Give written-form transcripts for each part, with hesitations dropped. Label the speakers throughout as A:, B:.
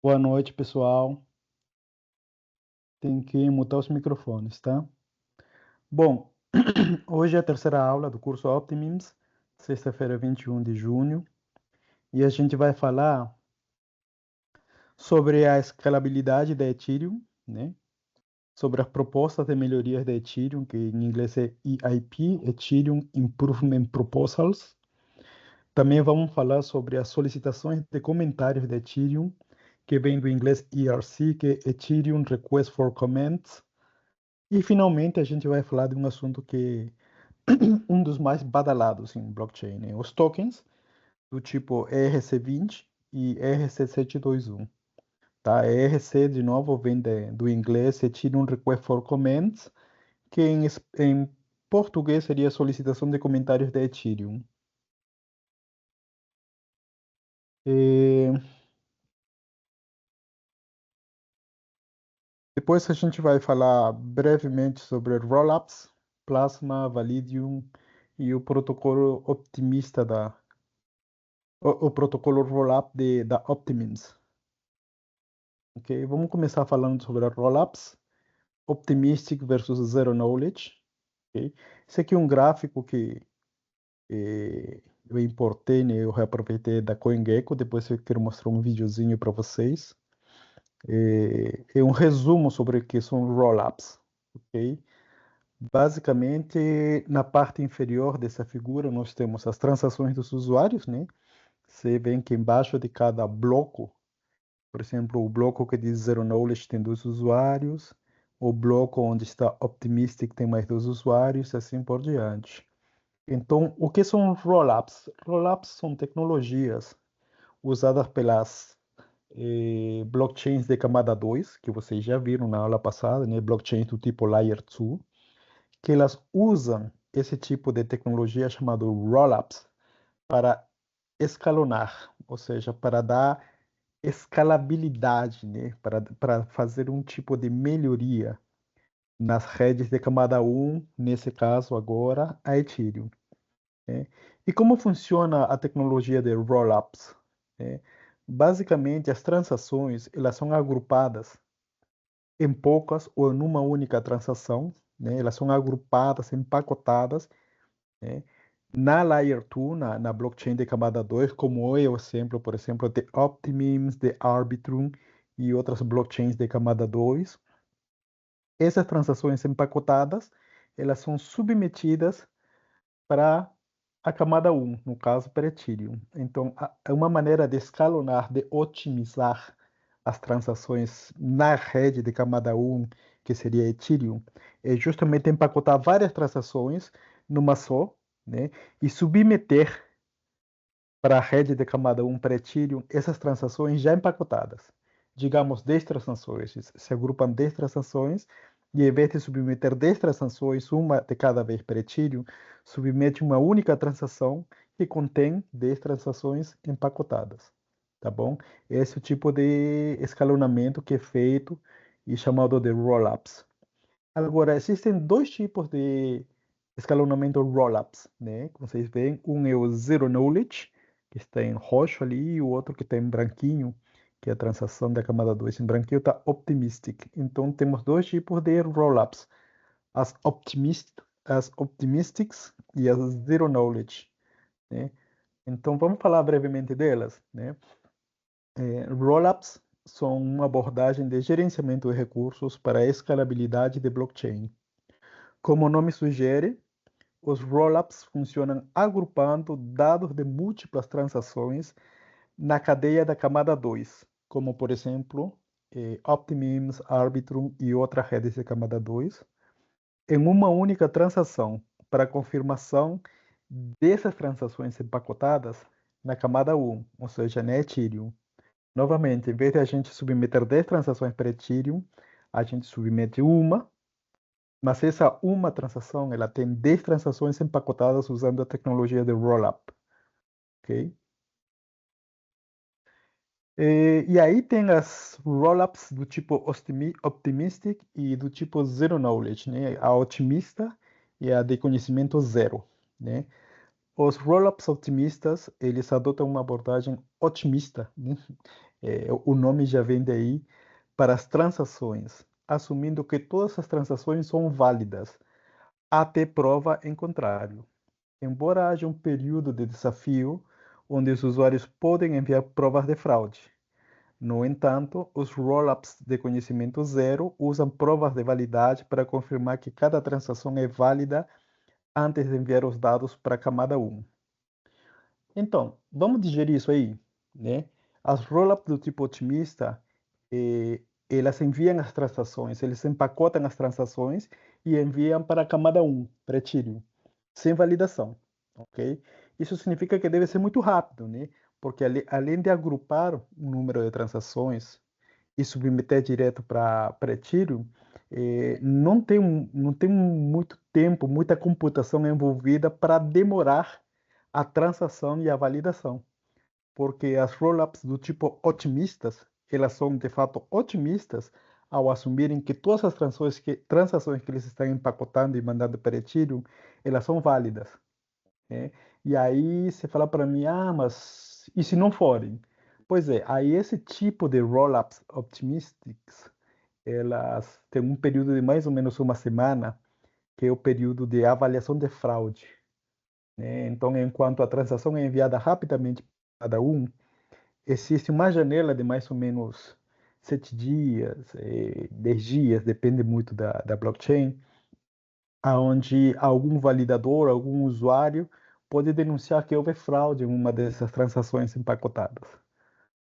A: Boa noite, pessoal. Tem que mutar os microfones, tá? Bom, hoje é a terceira aula do curso Optimims, sexta-feira, 21 de junho, e a gente vai falar sobre a escalabilidade da Ethereum, né? Sobre as propostas de melhorias da Ethereum, que em inglês é EIP, Ethereum Improvement Proposals. Também vamos falar sobre as solicitações de comentários da Ethereum, que vem do inglês ERC, que é Ethereum Request for Comments. E finalmente a gente vai falar de um assunto que é um dos mais badalados em blockchain, né? Os tokens do tipo ERC20 e ERC721. Tá? ERC, de novo, vem do inglês Ethereum Request for Comments, que em português seria solicitação de comentários da Ethereum. E depois a gente vai falar brevemente sobre rollups, Plasma, Validium e o protocolo optimista o protocolo rollup da Optimims. Ok, vamos começar falando sobre rollups, Optimistic versus Zero Knowledge. Okay? Esse aqui é um gráfico que eu importei, né? Eu reaproveitei da CoinGecko, depois eu quero mostrar um videozinho para vocês. É um resumo sobre o que são rollups. Ok? Basicamente, na parte inferior dessa figura, nós temos as transações dos usuários, né? Você vê que embaixo de cada bloco, por exemplo, o bloco que diz Zero Knowledge tem 2 usuários, o bloco onde está Optimistic tem mais 2 usuários, e assim por diante. Então, o que são rollups? Rollups são tecnologias usadas pelas blockchains de camada 2, que vocês já viram na aula passada, né? Blockchains do tipo Layer 2, que elas usam esse tipo de tecnologia chamado rollups para escalonar, ou seja, para dar escalabilidade, né? Para fazer um tipo de melhoria nas redes de camada 1, nesse caso agora, a Ethereum. Né? E como funciona a tecnologia de rollups? Né? Basicamente, as transações elas são agrupadas em poucas ou em uma única transação, né? Elas são agrupadas, empacotadas, né? Na Layer 2, na blockchain de camada 2, como é o exemplo, por exemplo, de Optimims, de Arbitrum e outras blockchains de camada 2, essas transações empacotadas, elas são submetidas para a camada 1, no caso, para Ethereum. Então, é uma maneira de escalonar, de otimizar as transações na rede de camada 1, que seria Ethereum, é justamente empacotar várias transações numa só, né, e submeter para a rede de camada 1 para Ethereum essas transações já empacotadas. Digamos 10 transações, se agrupam 10 transações e em vez de submeter 10 transações, uma de cada vez para Ethereum, submete uma única transação que contém 10 transações empacotadas. Tá bom? Esse é o tipo de escalonamento que é feito e chamado de rollups. Agora, existem dois tipos de escalonamento rollups, né? Como vocês veem, um é o Zero Knowledge, que está em roxo ali, e o outro que está em branquinho, que é a transação da camada 2. Em branquinho está Optimistic. Então, temos dois tipos de rollups, as Optimistics e as Zero Knowledge, né? Então, vamos falar brevemente delas, né? Rollups são uma abordagem de gerenciamento de recursos para a escalabilidade de blockchain. Como o nome sugere, os rollups funcionam agrupando dados de múltiplas transações na cadeia da camada 2, como por exemplo, Optimims, Arbitrum e outras redes de camada 2, em uma única transação para confirmação dessas transações empacotadas na camada 1, ou seja, na Ethereum. Novamente, em vez de a gente submeter 10 transações para Ethereum, a gente submete uma, mas essa uma transação, ela tem 10 transações empacotadas usando a tecnologia de rollup, ok? E aí tem as rollups do tipo optimistic e do tipo zero knowledge, né? A otimista e a de conhecimento zero, né? Os rollups otimistas, eles adotam uma abordagem otimista, né? O nome já vem daí, para as transações, assumindo que todas as transações são válidas, até prova em contrário. Embora haja um período de desafio onde os usuários podem enviar provas de fraude. No entanto, os rollups de conhecimento zero usam provas de validade para confirmar que cada transação é válida antes de enviar os dados para a camada 1. Então, vamos digerir isso aí, né? As rollups do tipo otimista, elas enviam as transações, eles empacotam as transações e enviam para a camada 1, para Ethereum, sem validação, ok? Isso significa que deve ser muito rápido, né? Porque além de agrupar um número de transações e submeter direto para Ethereum, não tem muito tempo, muita computação envolvida para demorar a transação e a validação, porque as rollups do tipo otimistas, elas são de fato otimistas ao assumirem que todas as transações que eles estão empacotando e mandando para Ethereum, elas são válidas, né? E aí você fala para mim, mas e se não forem? Pois é, aí esse tipo de rollups optimistic, elas têm um período de mais ou menos uma semana, que é o período de avaliação de fraude, né? Então, enquanto a transação é enviada rapidamente para cada um, existe uma janela de mais ou menos 7 dias, 10 dias, depende muito da blockchain, onde algum validador, algum usuário pode denunciar que houve fraude em uma dessas transações empacotadas,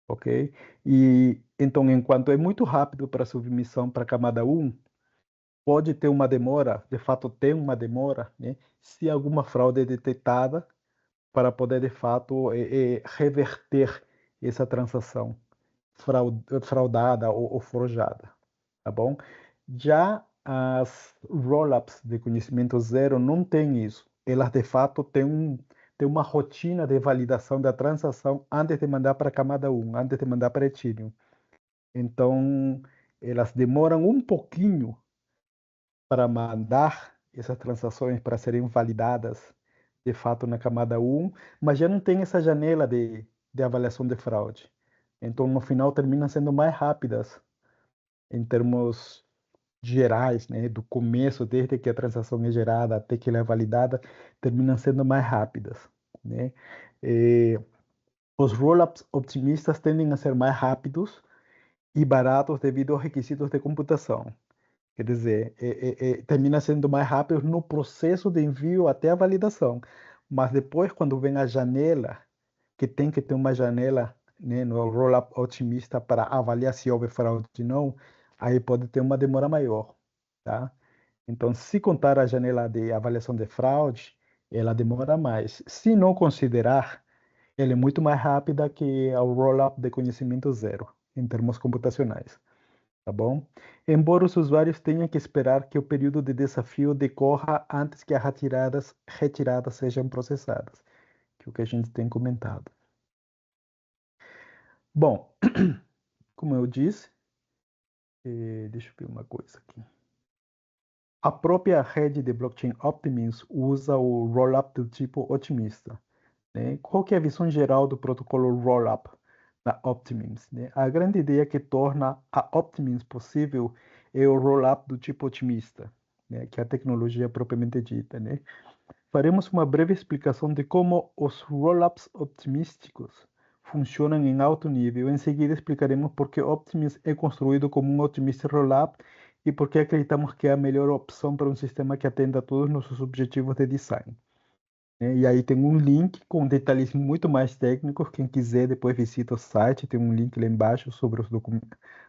A: ok? E então, enquanto é muito rápido para a submissão para a camada 1, pode ter uma demora, de fato tem uma demora, né? Se alguma fraude é detectada, para poder, de fato, reverter essa transação fraudada ou forjada, tá bom? Já as rollups de conhecimento zero não têm isso. Elas, de fato, têm uma rotina de validação da transação antes de mandar para a camada 1, antes de mandar para Ethereum. Então, elas demoram um pouquinho para mandar essas transações para serem validadas de fato na camada 1, mas já não tem essa janela de avaliação de fraude. Então, no final, terminam sendo mais rápidas em termos gerais, né? Do começo, desde que a transação é gerada até que ela é validada, terminam sendo mais rápidas, né? Os rollups optimistas tendem a ser mais rápidos e baratos devido aos requisitos de computação. Quer dizer, termina sendo mais rápido no processo de envio até a validação. Mas depois, quando vem a janela, que tem que ter uma janela, né, no roll-up otimista para avaliar se houve fraude ou não, aí pode ter uma demora maior, tá? Então, se contar a janela de avaliação de fraude, ela demora mais. Se não considerar, ela é muito mais rápida que o roll-up de conhecimento zero, em termos computacionais, tá bom? Embora os usuários tenham que esperar que o período de desafio decorra antes que as retiradas sejam processadas, que é o que a gente tem comentado. Bom, como eu disse, deixa eu ver uma coisa aqui. A própria rede de blockchain Optimism usa o rollup do tipo otimista, né? Qual que é a visão geral do protocolo rollup da Optimism, né? A grande ideia que torna a Optimism possível é o rollup do tipo otimista, né? Que é a tecnologia propriamente dita, né? Faremos uma breve explicação de como os rollups optimísticos funcionam em alto nível. Em seguida, explicaremos por que Optimism é construído como um Optimist Rollup e por que acreditamos que é a melhor opção para um sistema que atenda a todos os nossos objetivos de design, né? E aí tem um link com detalhes muito mais técnicos. Quem quiser, depois visita o site. Tem um link lá embaixo sobre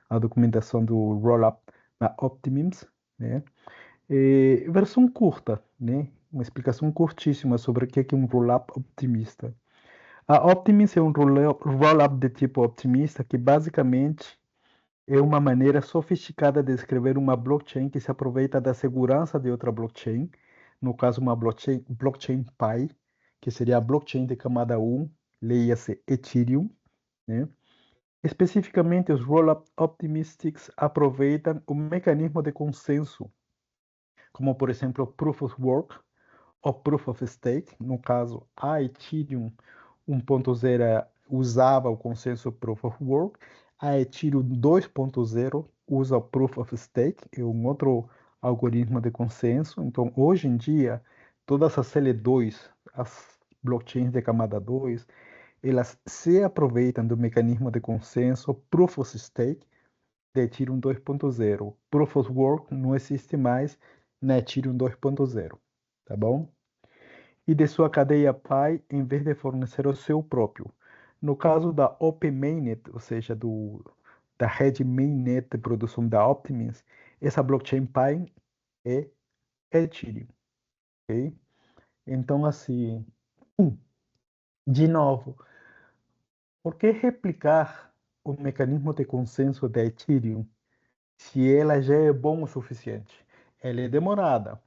A: a documentação do rollup na Optimism, né? Versão curta, né? Uma explicação curtíssima sobre o que é um rollup optimista. A Optimism é um rollup de tipo optimista que basicamente é uma maneira sofisticada de escrever uma blockchain que se aproveita da segurança de outra blockchain, no caso uma blockchain Pi, que seria a blockchain de camada 1, leia-se Ethereum, né? Especificamente, os rollup optimistics aproveitam o mecanismo de consenso, como por exemplo Proof of Work ou Proof of Stake, no caso a Ethereum 1.0 usava o consenso Proof of Work. A Ethereum 2.0 usa o Proof of Stake, é um outro algoritmo de consenso. Então, hoje em dia, todas as L2, as blockchains de camada 2, elas se aproveitam do mecanismo de consenso Proof of Stake de Ethereum 2.0. Proof of Work não existe mais na Ethereum 2.0, tá bom? E de sua cadeia pai, em vez de fornecer o seu próprio. No caso da OpenMainnet, ou seja, da rede mainnet de produção da Optimism, essa blockchain pai é Ethereum, ok? Então, assim, de novo, por que replicar o mecanismo de consenso da Ethereum se ela já é bom o suficiente? Ela é demorada,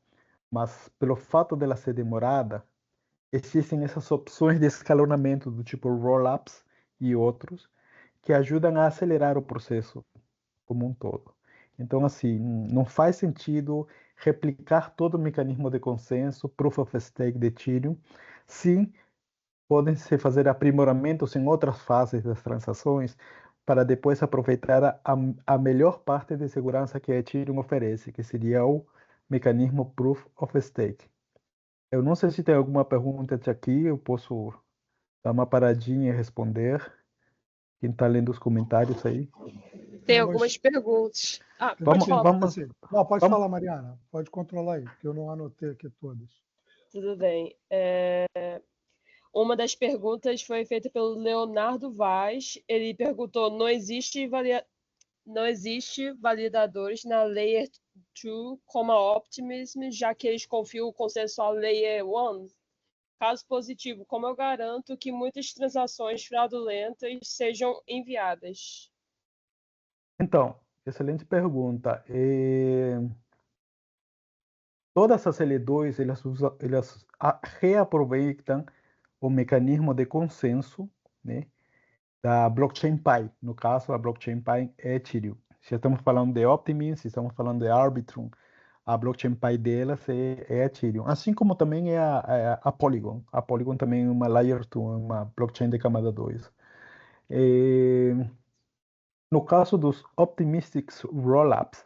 A: mas pelo fato dela ser demorada, existem essas opções de escalonamento do tipo rollups e outros que ajudam a acelerar o processo como um todo. Então, assim, não faz sentido replicar todo o mecanismo de consenso, Proof of Stake de Ethereum. Sim, podem se fazer aprimoramentos em outras fases das transações para depois aproveitar a melhor parte de segurança que a Ethereum oferece, que seria o mecanismo Proof of Stake. Eu não sei se tem alguma pergunta até aqui, eu posso dar uma paradinha e responder. Quem está lendo os comentários aí.
B: Tem algumas perguntas.
A: Vamos,
C: Não, pode
A: vamos.
C: falar, Mariana. Pode controlar aí, porque eu não anotei aqui todas.
B: Tudo bem. Uma das perguntas foi feita pelo Leonardo Vaz. Ele perguntou: não existe validadores na Layer 2 como a Optimism, já que eles confiam o consensual Layer 1? Caso positivo, como eu garanto que muitas transações fraudulentas sejam enviadas?
A: Então, excelente pergunta. Todas as L2, elas reaproveitam o mecanismo de consenso, né, da blockchain Pi. No caso, a blockchain Pi é Ethereum. Se estamos falando de Optimism, se estamos falando de Arbitrum, a blockchain Pi delas é Ethereum. Assim como também é a Polygon. A Polygon também é uma Layer 2, uma blockchain de camada 2. No caso dos Optimistic Rollups,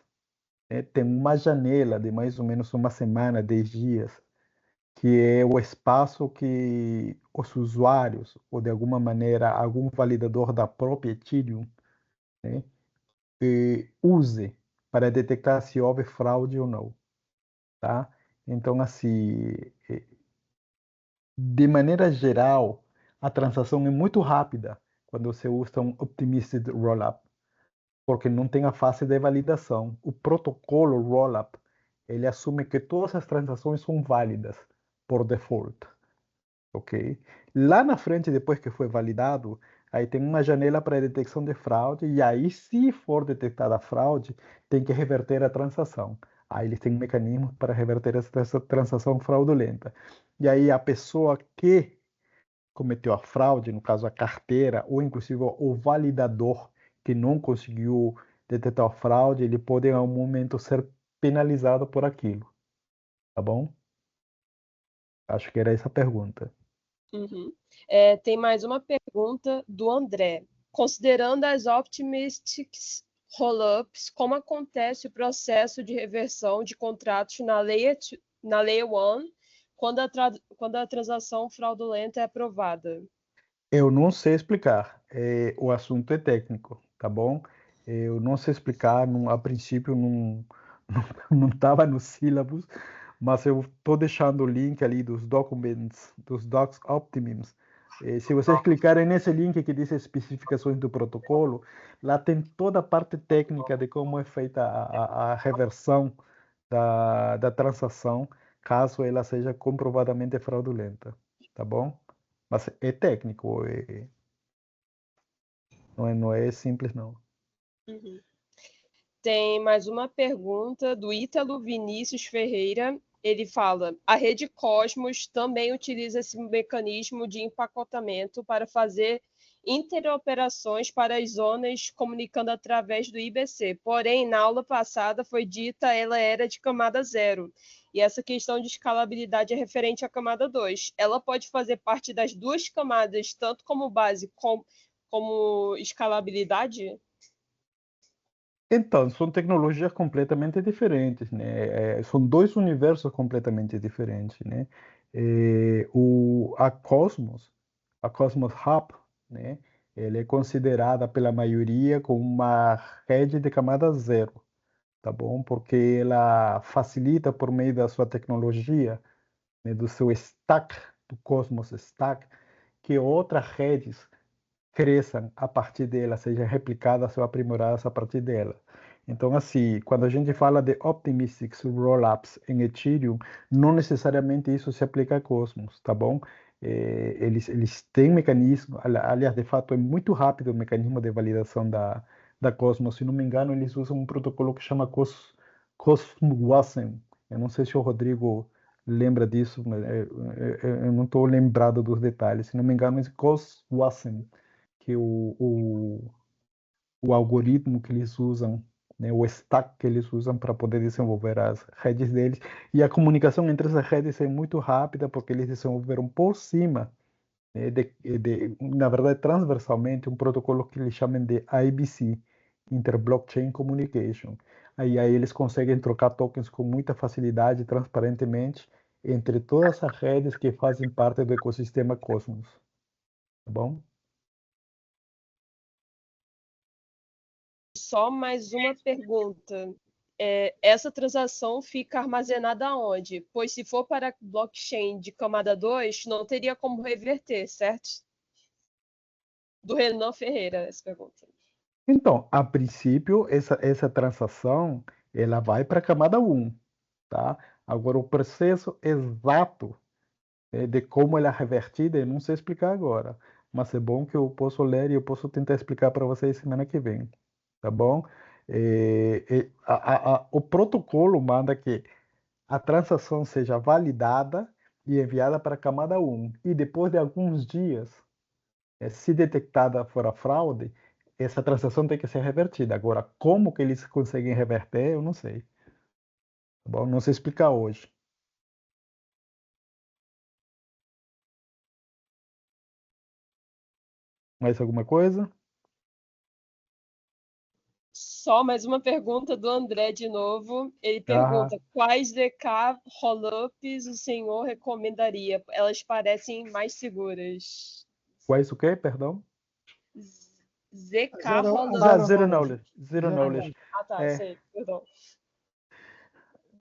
A: tem uma janela de mais ou menos uma semana, 10 dias, que é o espaço que os usuários, ou de alguma maneira algum validador da própria Ethereum, né, use para detectar se houve fraude ou não, tá? Então, assim, de maneira geral, a transação é muito rápida quando você usa um Optimistic Rollup, porque não tem a fase de validação. O protocolo Rollup, ele assume que todas as transações são válidas por default, ok? Lá na frente, depois que foi validado, aí tem uma janela para detecção de fraude, e aí, se for detectada a fraude, tem que reverter a transação. Aí eles têm um mecanismo para reverter essa transação fraudulenta. E aí a pessoa que cometeu a fraude, no caso a carteira, ou inclusive o validador que não conseguiu detectar a fraude, ele pode em algum momento ser penalizado por aquilo, tá bom? Acho que era essa a pergunta.
B: Uhum. Tem mais uma pergunta do André. Considerando as optimistic rollups, como acontece o processo de reversão de contratos na Layer 1 quando a transação fraudulenta é aprovada?
A: Eu não sei explicar. O assunto é técnico, tá bom? Eu não sei explicar. A princípio não estava nos sílabos, mas eu estou deixando o link ali dos documents, dos Docs Optimims. Se vocês clicarem nesse link que diz especificações do protocolo, lá tem toda a parte técnica de como é feita a reversão da transação, caso ela seja comprovadamente fraudulenta, tá bom? Mas é técnico, não é simples, não.
B: Uhum. Tem mais uma pergunta do Ítalo Vinícius Ferreira. Ele fala: a rede Cosmos também utiliza esse mecanismo de empacotamento para fazer interoperações para as zonas comunicando através do IBC. Porém, na aula passada foi dita ela era de camada 0. E essa questão de escalabilidade é referente à camada 2. Ela pode fazer parte das duas camadas, tanto como base como escalabilidade?
A: Então, são tecnologias completamente diferentes, né? São dois universos completamente diferentes, né? A Cosmos Hub, né? Ela é considerada pela maioria como uma rede de camada zero, tá bom? Porque ela facilita por meio da sua tecnologia, né, do seu stack, do Cosmos Stack, que outras redes cresçam a partir dela, sejam replicadas ou aprimoradas a partir dela. Então, assim, quando a gente fala de optimistic rollups em Ethereum, não necessariamente isso se aplica a Cosmos, tá bom? Eles têm mecanismo, aliás, de fato, é muito rápido o mecanismo de validação da Cosmos. Se não me engano, eles usam um protocolo que chama CosmWasm. Eu não sei se o Rodrigo lembra disso, mas eu não estou lembrado dos detalhes. Se não me engano, é CosmWasm que o algoritmo que eles usam, né, o stack que eles usam para poder desenvolver as redes deles. E a comunicação entre essas redes é muito rápida, porque eles desenvolveram por cima, né, na verdade, transversalmente, um protocolo que eles chamam de IBC, Inter-Blockchain Communication. Aí eles conseguem trocar tokens com muita facilidade, transparentemente, entre todas as redes que fazem parte do ecossistema Cosmos. Tá bom?
B: Só mais uma pergunta. Essa transação fica armazenada onde? Pois se for para blockchain de camada 2, não teria como reverter, certo? Do Renan Ferreira, essa pergunta.
A: Então, a princípio, essa transação, ela vai para a camada 1, tá? Agora, o processo exato, de como ela é revertida, eu não sei explicar agora, mas é bom que eu posso ler e eu posso tentar explicar para vocês semana que vem, tá bom? O protocolo manda que a transação seja validada e enviada para a camada 1, e depois de alguns dias, se detectada for a fraude, essa transação tem que ser revertida. Agora, como que eles conseguem reverter, eu não sei. Tá bom? Não sei explicar hoje. Mais alguma coisa?
B: Só mais uma pergunta do André de novo. Ele
A: Ah,
B: pergunta: quais ZK rollups o senhor recomendaria? Elas parecem mais seguras.
A: quais o quê? Perdão?
B: ZK
C: Zero, a
A: Ah,
B: rollup.
C: zero
A: zero
C: knowledge.
A: knowledge. Zero
C: Zero
A: knowledge.
C: knowledge.
B: Ah, tá,
A: É,
B: sei, perdão.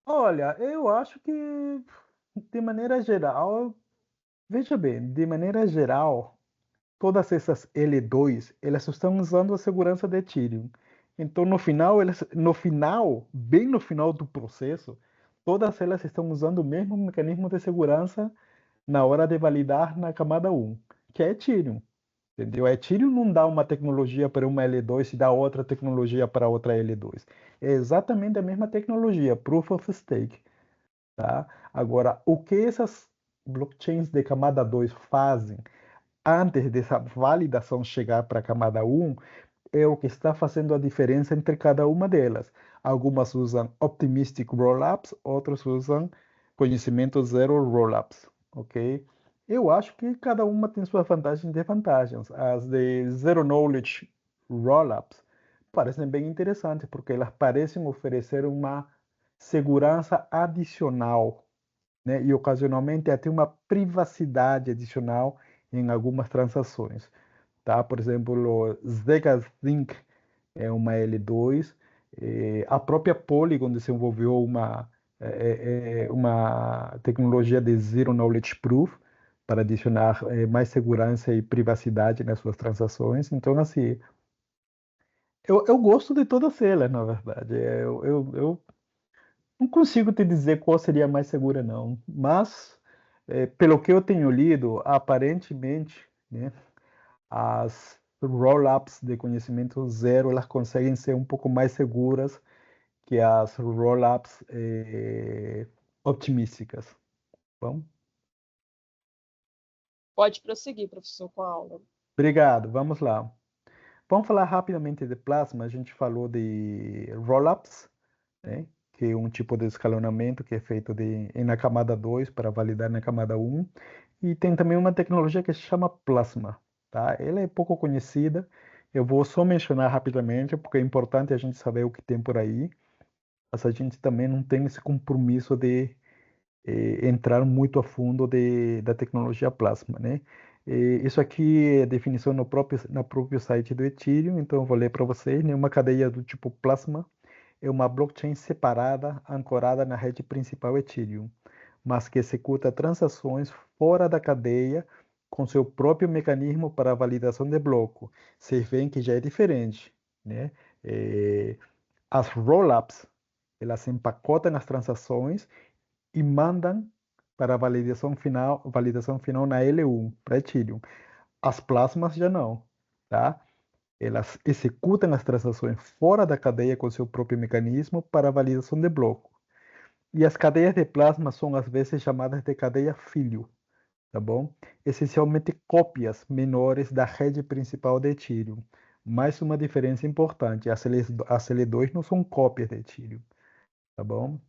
A: olha, eu acho que, de maneira geral, veja bem, de maneira geral, todas essas L2, elas estão usando a segurança de Ethereum. Então, no final, bem no final do processo, todas elas estão usando o mesmo mecanismo de segurança na hora de validar na camada 1, que é Ethereum. Entendeu? A Ethereum não dá uma tecnologia para uma L2 e dá outra tecnologia para outra L2. É exatamente a mesma tecnologia, Proof of Stake. Tá? Agora, o que essas blockchains de camada 2 fazem antes dessa validação chegar para a camada 1 é o que está fazendo a diferença entre cada uma delas. Algumas usam Optimistic Rollups, outras usam Conhecimento Zero Rollups, ok? Eu acho que cada uma tem suas vantagens e desvantagens. As de Zero Knowledge Rollups parecem bem interessantes, porque elas parecem oferecer uma segurança adicional, né? E ocasionalmente até uma privacidade adicional em algumas transações, tá? Por exemplo, ZK-Sync é uma L2, a própria Polygon desenvolveu uma tecnologia de Zero Knowledge Proof para adicionar mais segurança e privacidade nas suas transações. Então, assim, eu gosto de todas elas, na verdade. Eu não consigo te dizer qual seria a mais segura, não. Mas, pelo que eu tenho lido, aparentemente, né, as roll-ups de conhecimento zero, elas conseguem ser um pouco mais seguras que as roll-ups optimísticas. Bom,
B: Pode prosseguir, professor, com a aula.
A: obrigado. Vamos lá. Vamos falar rapidamente de plasma. A gente falou de roll-ups, né, que é um tipo de escalonamento que é feito na camada 2 para validar na camada 1. E tem também uma tecnologia que se chama Plasma, tá? Ela é pouco conhecida, eu vou só mencionar rapidamente, porque é importante a gente saber o que tem por aí, mas a gente também não tem esse compromisso de entrar muito a fundo da tecnologia Plasma, né? Isso aqui é definição no próprio site do Ethereum, então eu vou ler para vocês, né? Uma cadeia do tipo Plasma é uma blockchain separada, ancorada na rede principal Ethereum, mas que executa transações fora da cadeia com seu próprio mecanismo para validação de bloco. Vocês veem que já é diferente, né? As rollups, elas empacotam as transações e mandam para a validação final na L1, para Ethereum. As plasmas já não, tá? Elas executam as transações fora da cadeia com seu próprio mecanismo para validação de bloco. E as cadeias de plasma são às vezes chamadas de cadeia filho, tá bom? Essencialmente cópias menores da rede principal de Ethereum. Mais uma diferença importante, as L2 não são cópias de Ethereum, tá bom?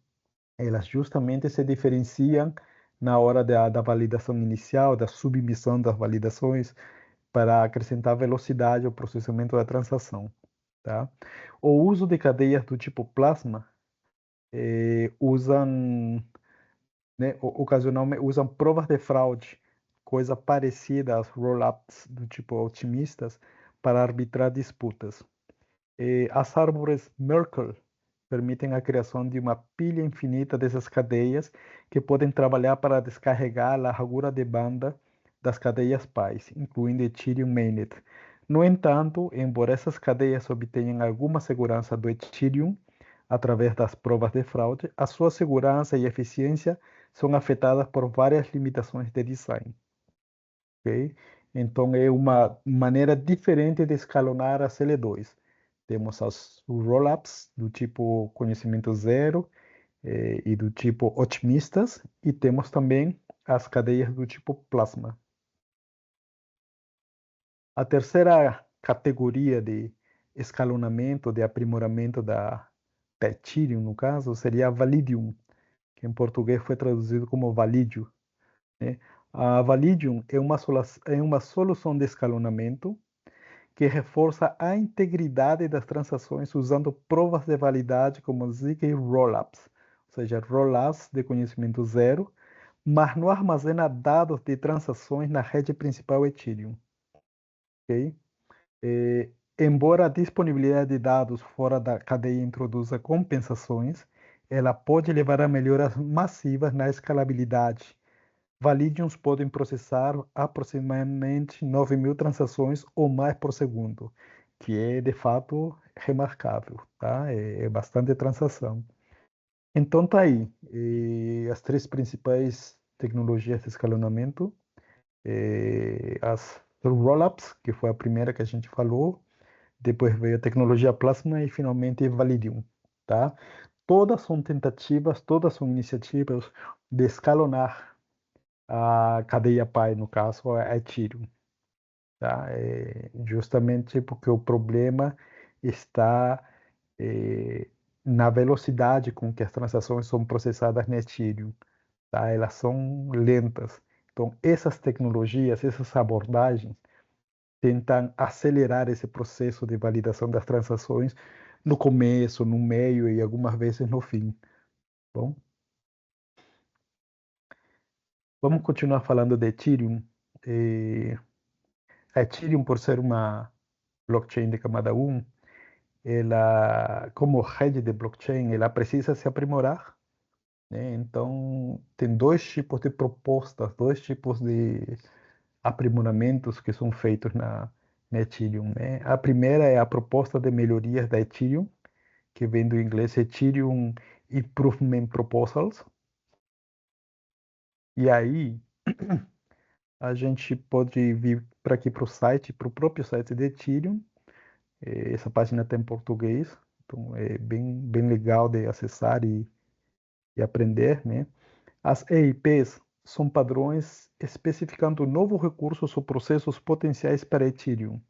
A: Elas justamente se diferenciam na hora da validação inicial, da submissão das validações, para acrescentar velocidade ao processamento da transação, tá? O uso de cadeias do tipo plasma usam, né, ocasionalmente usam provas de fraude, coisa parecida às rollups do tipo otimistas, para arbitrar disputas. As árvores Merkle permitem a criação de uma pilha infinita dessas cadeias que podem trabalhar para descarregar a largura de banda das cadeias pais, incluindo Ethereum Mainnet. No entanto, embora essas cadeias obtenham alguma segurança do Ethereum através das provas de fraude, a sua segurança e eficiência são afetadas por várias limitações de design. Okay? Então, é uma maneira diferente de escalonar as L2. Temos as rollups do tipo conhecimento zero e do tipo otimistas, e temos também as cadeias do tipo plasma. A terceira categoria de escalonamento, de aprimoramento da Ethereum, no caso, seria a Validium, que em português foi traduzido como Validio, né? A Validium é uma solução de escalonamento que reforça a integridade das transações usando provas de validade como ZK Rollups, ou seja, rollups de conhecimento zero, mas não armazena dados de transações na rede principal Ethereum. Okay? Embora a disponibilidade de dados fora da cadeia introduza compensações, ela pode levar a melhoras massivas na escalabilidade. Validiums podem processar aproximadamente 9.000 transações ou mais por segundo, que é de fato remarcável, tá? É bastante transação. Então tá aí, as três principais tecnologias de escalonamento, as rollups, que foi a primeira que a gente falou, depois veio a tecnologia Plasma e finalmente Validium, tá? Todas são tentativas, todas são iniciativas de escalonar a cadeia pai, no caso, a Ethereum, tá? Justamente porque o problema está na velocidade com que as transações são processadas na Ethereum, tá? Elas são lentas. Então, essas tecnologias, essas abordagens, tentam acelerar esse processo de validação das transações no começo, no meio e algumas vezes no fim. Bom, vamos continuar falando de Ethereum. A Ethereum, por ser uma blockchain de camada 1, ela, como rede de blockchain, ela precisa se aprimorar, né? Então, tem dois tipos de propostas, dois tipos de aprimoramentos que são feitos na Ethereum, né? A primeira é a proposta de melhorias da Ethereum, que vem do inglês Ethereum Improvement Proposals. E aí, a gente pode vir para aqui para o site, para o próprio site de Ethereum. Essa página tem em português, então é bem legal de acessar e aprender, né? As EIPs são padrões especificando novos recursos ou processos potenciais para Ethereum.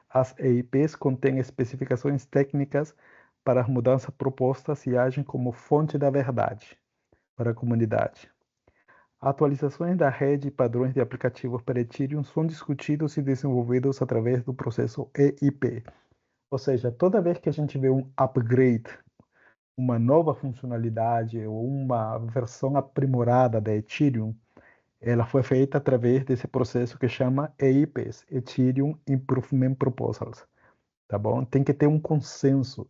A: As EIPs contêm especificações técnicas para as mudanças propostas e agem como fonte da verdade para a comunidade. Atualizações da rede e padrões de aplicativos para Ethereum são discutidos e desenvolvidos através do processo EIP. Ou seja, toda vez que a gente vê um upgrade, uma nova funcionalidade ou uma versão aprimorada da Ethereum, ela foi feita através desse processo que chama EIPs, Ethereum Improvement Proposals, tá bom? Tem que ter um consenso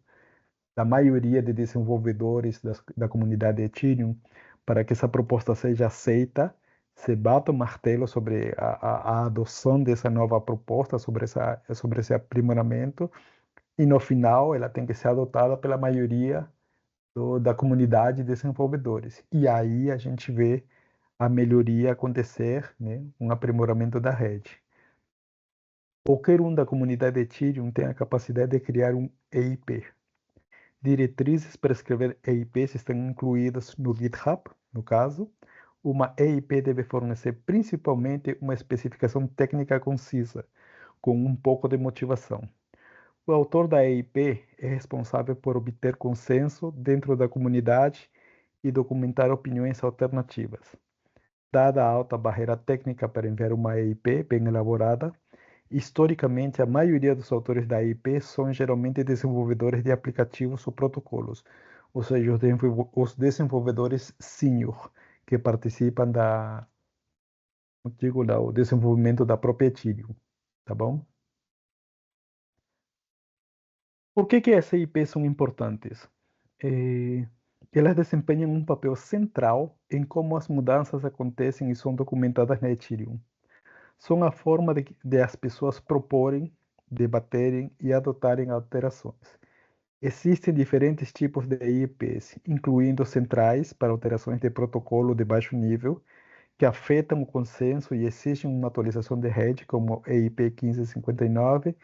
A: da maioria de desenvolvedores da comunidade Ethereum para que essa proposta seja aceita, se bata o martelo sobre a adoção dessa nova proposta, sobre esse aprimoramento, e no final ela tem que ser adotada pela maioria da comunidade de desenvolvedores. E aí a gente vê a melhoria acontecer, né? Um aprimoramento da rede. Qualquer um da comunidade Ethereum tem a capacidade de criar um EIP. Diretrizes para escrever EIPs estão incluídas no GitHub, no caso. Uma EIP deve fornecer principalmente uma especificação técnica concisa, com um pouco de motivação. O autor da EIP é responsável por obter consenso dentro da comunidade e documentar opiniões alternativas. Dada a alta barreira técnica para enviar uma EIP bem elaborada, historicamente a maioria dos autores da EIP são geralmente desenvolvedores de aplicativos ou protocolos, ou seja, os desenvolvedores sênior que participam do desenvolvimento da própria Ethereum, tá bom? Por que as EIPs são importantes? Elas desempenham um papel central em como as mudanças acontecem e são documentadas na Ethereum. São a forma de as pessoas proporem, debaterem e adotarem alterações. Existem diferentes tipos de EIPs, incluindo centrais para alterações de protocolo de baixo nível, que afetam o consenso e exigem uma atualização de rede, como EIP 1559,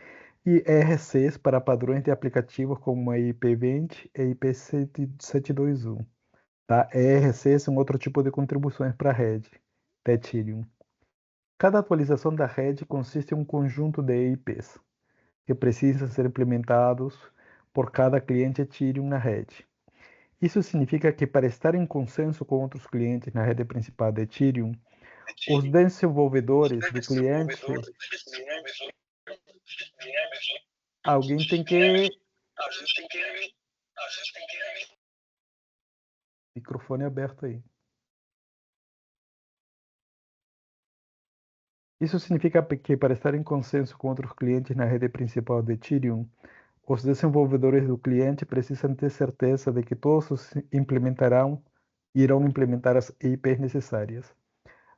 A: e RCs para padrões de aplicativos como EIP 20 e EIP 721. Tá? ERCs são outro tipo de contribuições para a rede da Ethereum. Cada atualização da rede consiste em um conjunto de EIPs que precisam ser implementados por cada cliente Ethereum na rede. Isso significa que para estar em consenso com outros clientes na rede principal de Ethereum, os desenvolvedores do cliente, alguém tem que... Microfone aberto aí. Isso significa que para estar em consenso com outros clientes na rede principal de Ethereum, os desenvolvedores do cliente precisam ter certeza de que todos irão implementar as EIPs necessárias.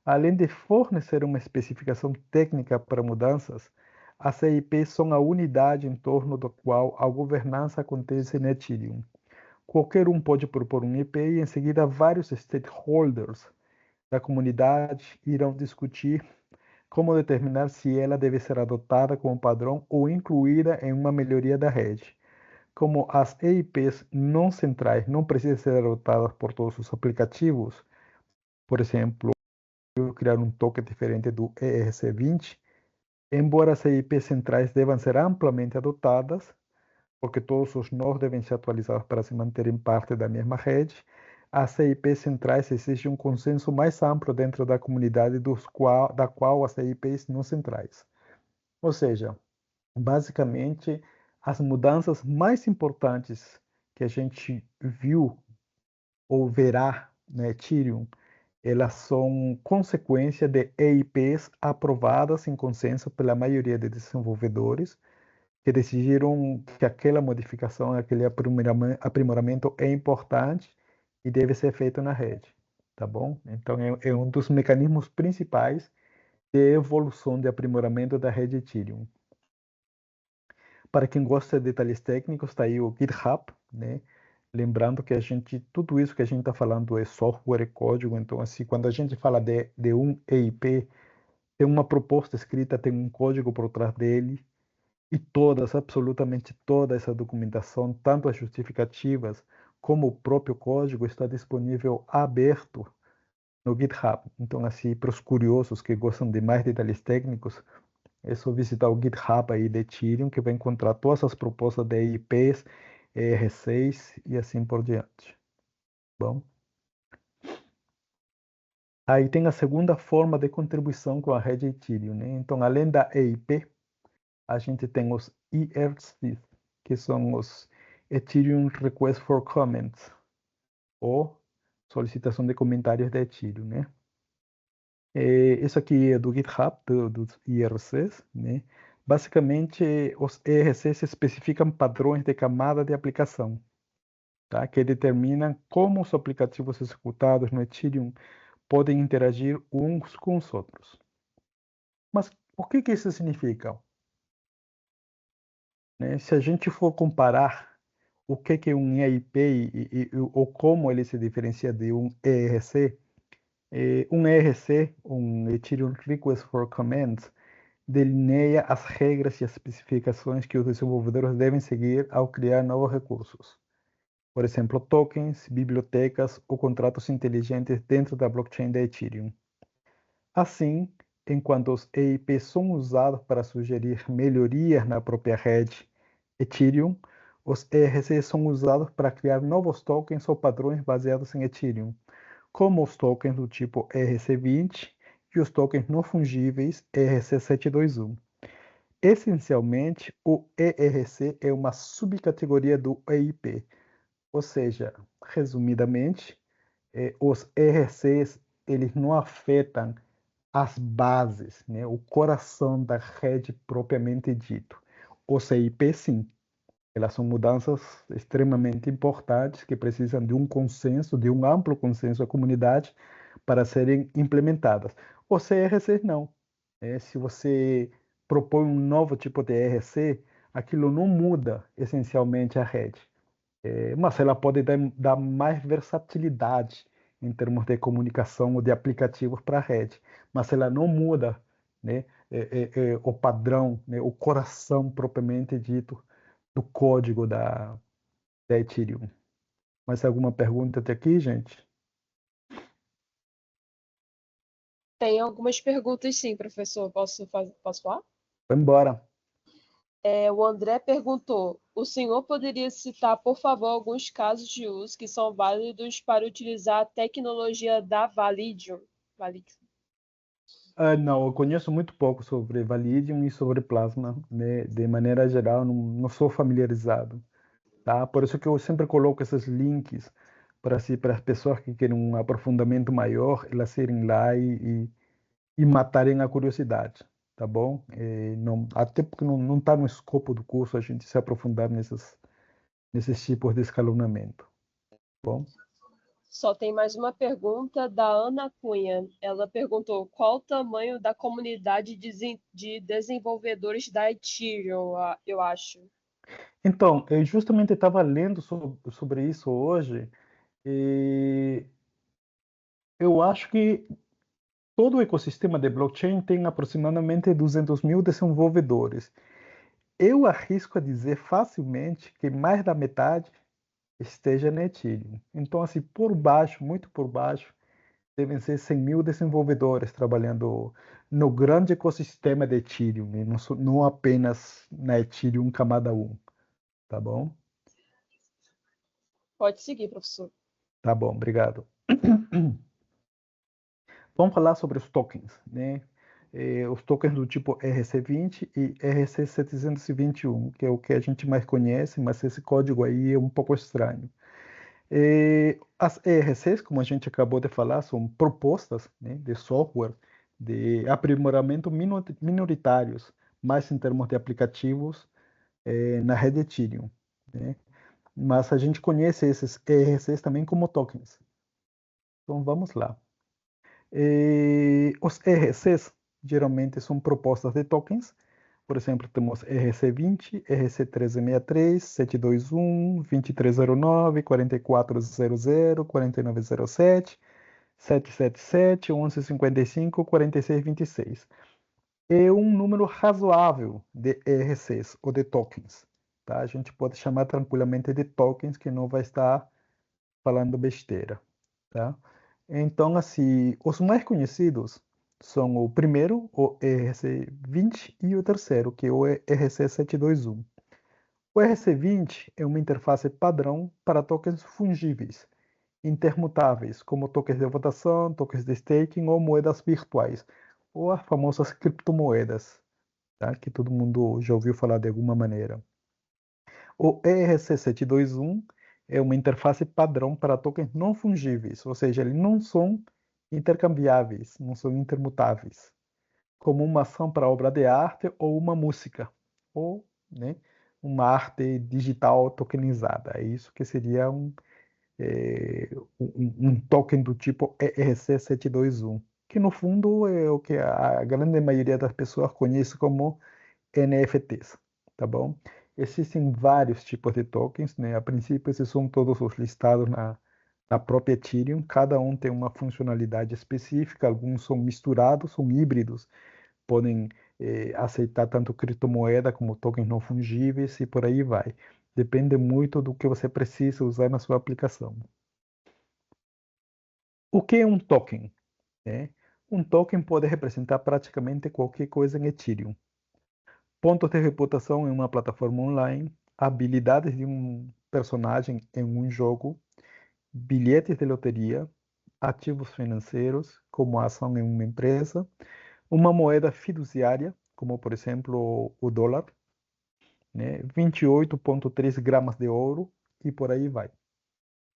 A: Além de fornecer uma especificação técnica para mudanças, as EIPs são a unidade em torno da qual a governança acontece na Ethereum. Qualquer um pode propor um EIP e em seguida vários stakeholders da comunidade irão discutir como determinar se ela deve ser adotada como padrão ou incluída em uma melhoria da rede. Como as EIPs não centrais não precisam ser adotadas por todos os aplicativos, por exemplo, eu criar um token diferente do ERC20, embora as EIPs centrais devam ser amplamente adotadas, porque todos os nós devem ser atualizados para se manterem parte da mesma rede, as EIPs centrais exigem um consenso mais amplo dentro da comunidade da qual as EIPs não centrais. Ou seja, basicamente, as mudanças mais importantes que a gente viu ou verá na Ethereum, elas são consequência de EIPs aprovadas em consenso pela maioria de desenvolvedores, que decidiram que aquela modificação, aquele aprimoramento é importante e deve ser feito na rede, tá bom? Então, é um dos mecanismos principais de evolução de aprimoramento da rede Ethereum. Para quem gosta de detalhes técnicos, está aí o GitHub, né? Lembrando que tudo isso que a gente está falando é software, é código, então assim, quando a gente fala de um EIP, tem uma proposta escrita, tem um código por trás dele, e absolutamente toda essa documentação, tanto as justificativas como o próprio código, está disponível aberto no GitHub. Então, assim, para os curiosos que gostam de mais detalhes técnicos, é só visitar o GitHub aí de Ethereum, que vai encontrar todas as propostas de EIPs ER6 e assim por diante. Bom, aí tem a segunda forma de contribuição com a rede Ethereum, né? Então, além da EIP, a gente tem os ERCs, que são os Ethereum Request for Comments, ou solicitação de comentários da Ethereum, né? Isso aqui é do GitHub, dos IRCs, né? Basicamente, os IRCs especificam padrões de camada de aplicação, tá? Que determinam como os aplicativos executados no Ethereum podem interagir uns com os outros. Mas o que isso significa? Né? Se a gente for comparar o que é um EIP ou como ele se diferencia de um ERC, um ERC, um Ethereum Request for Comments, delineia as regras e as especificações que os desenvolvedores devem seguir ao criar novos recursos. Por exemplo, tokens, bibliotecas ou contratos inteligentes dentro da blockchain da Ethereum. Assim, enquanto os EIPs são usados para sugerir melhorias na própria rede Ethereum, os ERCs são usados para criar novos tokens ou padrões baseados em Ethereum, como os tokens do tipo ERC20 e os tokens não fungíveis ERC721. Essencialmente, o ERC é uma subcategoria do EIP, ou seja, resumidamente, os ERCs eles não afetam as bases, né, o coração da rede propriamente dito. Os EIP, sim, elas são mudanças extremamente importantes que precisam de um consenso, de um amplo consenso da comunidade para serem implementadas. Os ERCs não. Se você propõe um novo tipo de ERC, aquilo não muda essencialmente a rede. Mas ela pode dar mais versatilidade em termos de comunicação ou de aplicativos para a rede, mas ela não muda, né, o padrão, né, o coração propriamente dito do código da Ethereum. Mais alguma pergunta até aqui, gente?
B: Tem algumas perguntas, sim, professor. Posso falar?
A: Vamos embora.
B: O André perguntou: o senhor poderia citar, por favor, alguns casos de uso que são válidos para utilizar a tecnologia da Validium?
A: Não, eu conheço muito pouco sobre Validium e sobre Plasma, né? De maneira geral, não sou familiarizado, tá? Por isso que eu sempre coloco esses links para as pessoas que querem um aprofundamento maior, elas irem lá e matarem a curiosidade, tá bom? Até porque não está no escopo do curso a gente se aprofundar nesses tipos de escalonamento, tá bom?
B: Só tem mais uma pergunta da Ana Cunha. Ela perguntou qual o tamanho da comunidade de desenvolvedores da Ethereum, eu acho.
A: Então, eu justamente estava lendo sobre isso hoje e eu acho que todo o ecossistema de blockchain tem aproximadamente 200 mil desenvolvedores. Eu arrisco a dizer facilmente que mais da metade esteja na Ethereum. Então, assim, por baixo, muito por baixo, devem ser 100 mil desenvolvedores trabalhando no grande ecossistema de Ethereum, né? Não apenas na Ethereum camada 1, tá bom?
B: Pode seguir, professor.
A: Tá bom, obrigado. Vamos falar sobre os tokens, né? Os tokens do tipo ERC20 e ERC721, que é o que a gente mais conhece, mas esse código aí é um pouco estranho. As ERCs, como a gente acabou de falar, são propostas, né, de software de aprimoramento minoritários, mais em termos de aplicativos, na rede Ethereum, né? Mas a gente conhece esses ERCs também como tokens. Então vamos lá. Os ERCs geralmente são propostas de tokens. Por exemplo, temos ERC20, ERC1363, 721, 2309, 4400, 4907, 777, 1155, 4626. É um número razoável de ERCs ou de tokens. Tá? A gente pode chamar tranquilamente de tokens, que não vai estar falando besteira. Tá? Então, assim, os mais conhecidos são o primeiro, o ERC20, e o terceiro, que é o ERC721. O ERC20 é uma interface padrão para tokens fungíveis, intermutáveis, como tokens de votação, tokens de staking ou moedas virtuais, ou as famosas criptomoedas, tá? Que todo mundo já ouviu falar de alguma maneira. O ERC721 é uma interface padrão para tokens não fungíveis, ou seja, eles não são intercambiáveis, não são intermutáveis, como uma ação para obra de arte ou uma música, ou, né, uma arte digital tokenizada. É isso que seria um token do tipo ERC721, que no fundo é o que a grande maioria das pessoas conhece como NFTs, tá bom? Existem vários tipos de tokens, né? A princípio, esses são todos os listados na própria Ethereum. Cada um tem uma funcionalidade específica. Alguns são misturados, são híbridos, podem aceitar tanto criptomoeda como tokens não fungíveis e por aí vai. Depende muito do que você precisa usar na sua aplicação. O que é um token? Né? Um token pode representar praticamente qualquer coisa em Ethereum. Pontos de reputação em uma plataforma online, habilidades de um personagem em um jogo, bilhetes de loteria, ativos financeiros, como a ação em uma empresa, uma moeda fiduciária, como por exemplo o dólar, né? 28,3 gramas de ouro e por aí vai,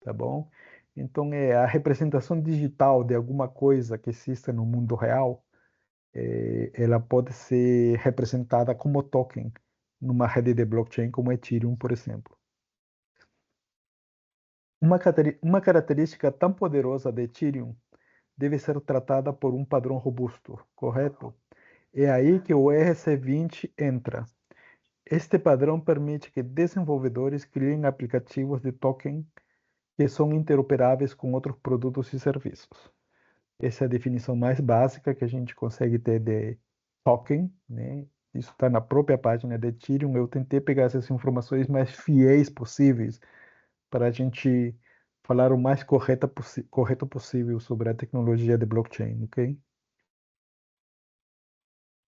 A: tá bom? Então é a representação digital de alguma coisa que exista no mundo real, ela pode ser representada como token numa rede de blockchain como Ethereum, por exemplo. Uma característica tão poderosa de Ethereum deve ser tratada por um padrão robusto, correto? É aí que o ERC20 entra. Este padrão permite que desenvolvedores criem aplicativos de token que são interoperáveis com outros produtos e serviços. Essa é a definição mais básica que a gente consegue ter de token, né? Isso está na própria página de Ethereum. Eu tentei pegar essas informações mais fiéis possíveis para a gente falar o mais correto possível sobre a tecnologia de blockchain, ok?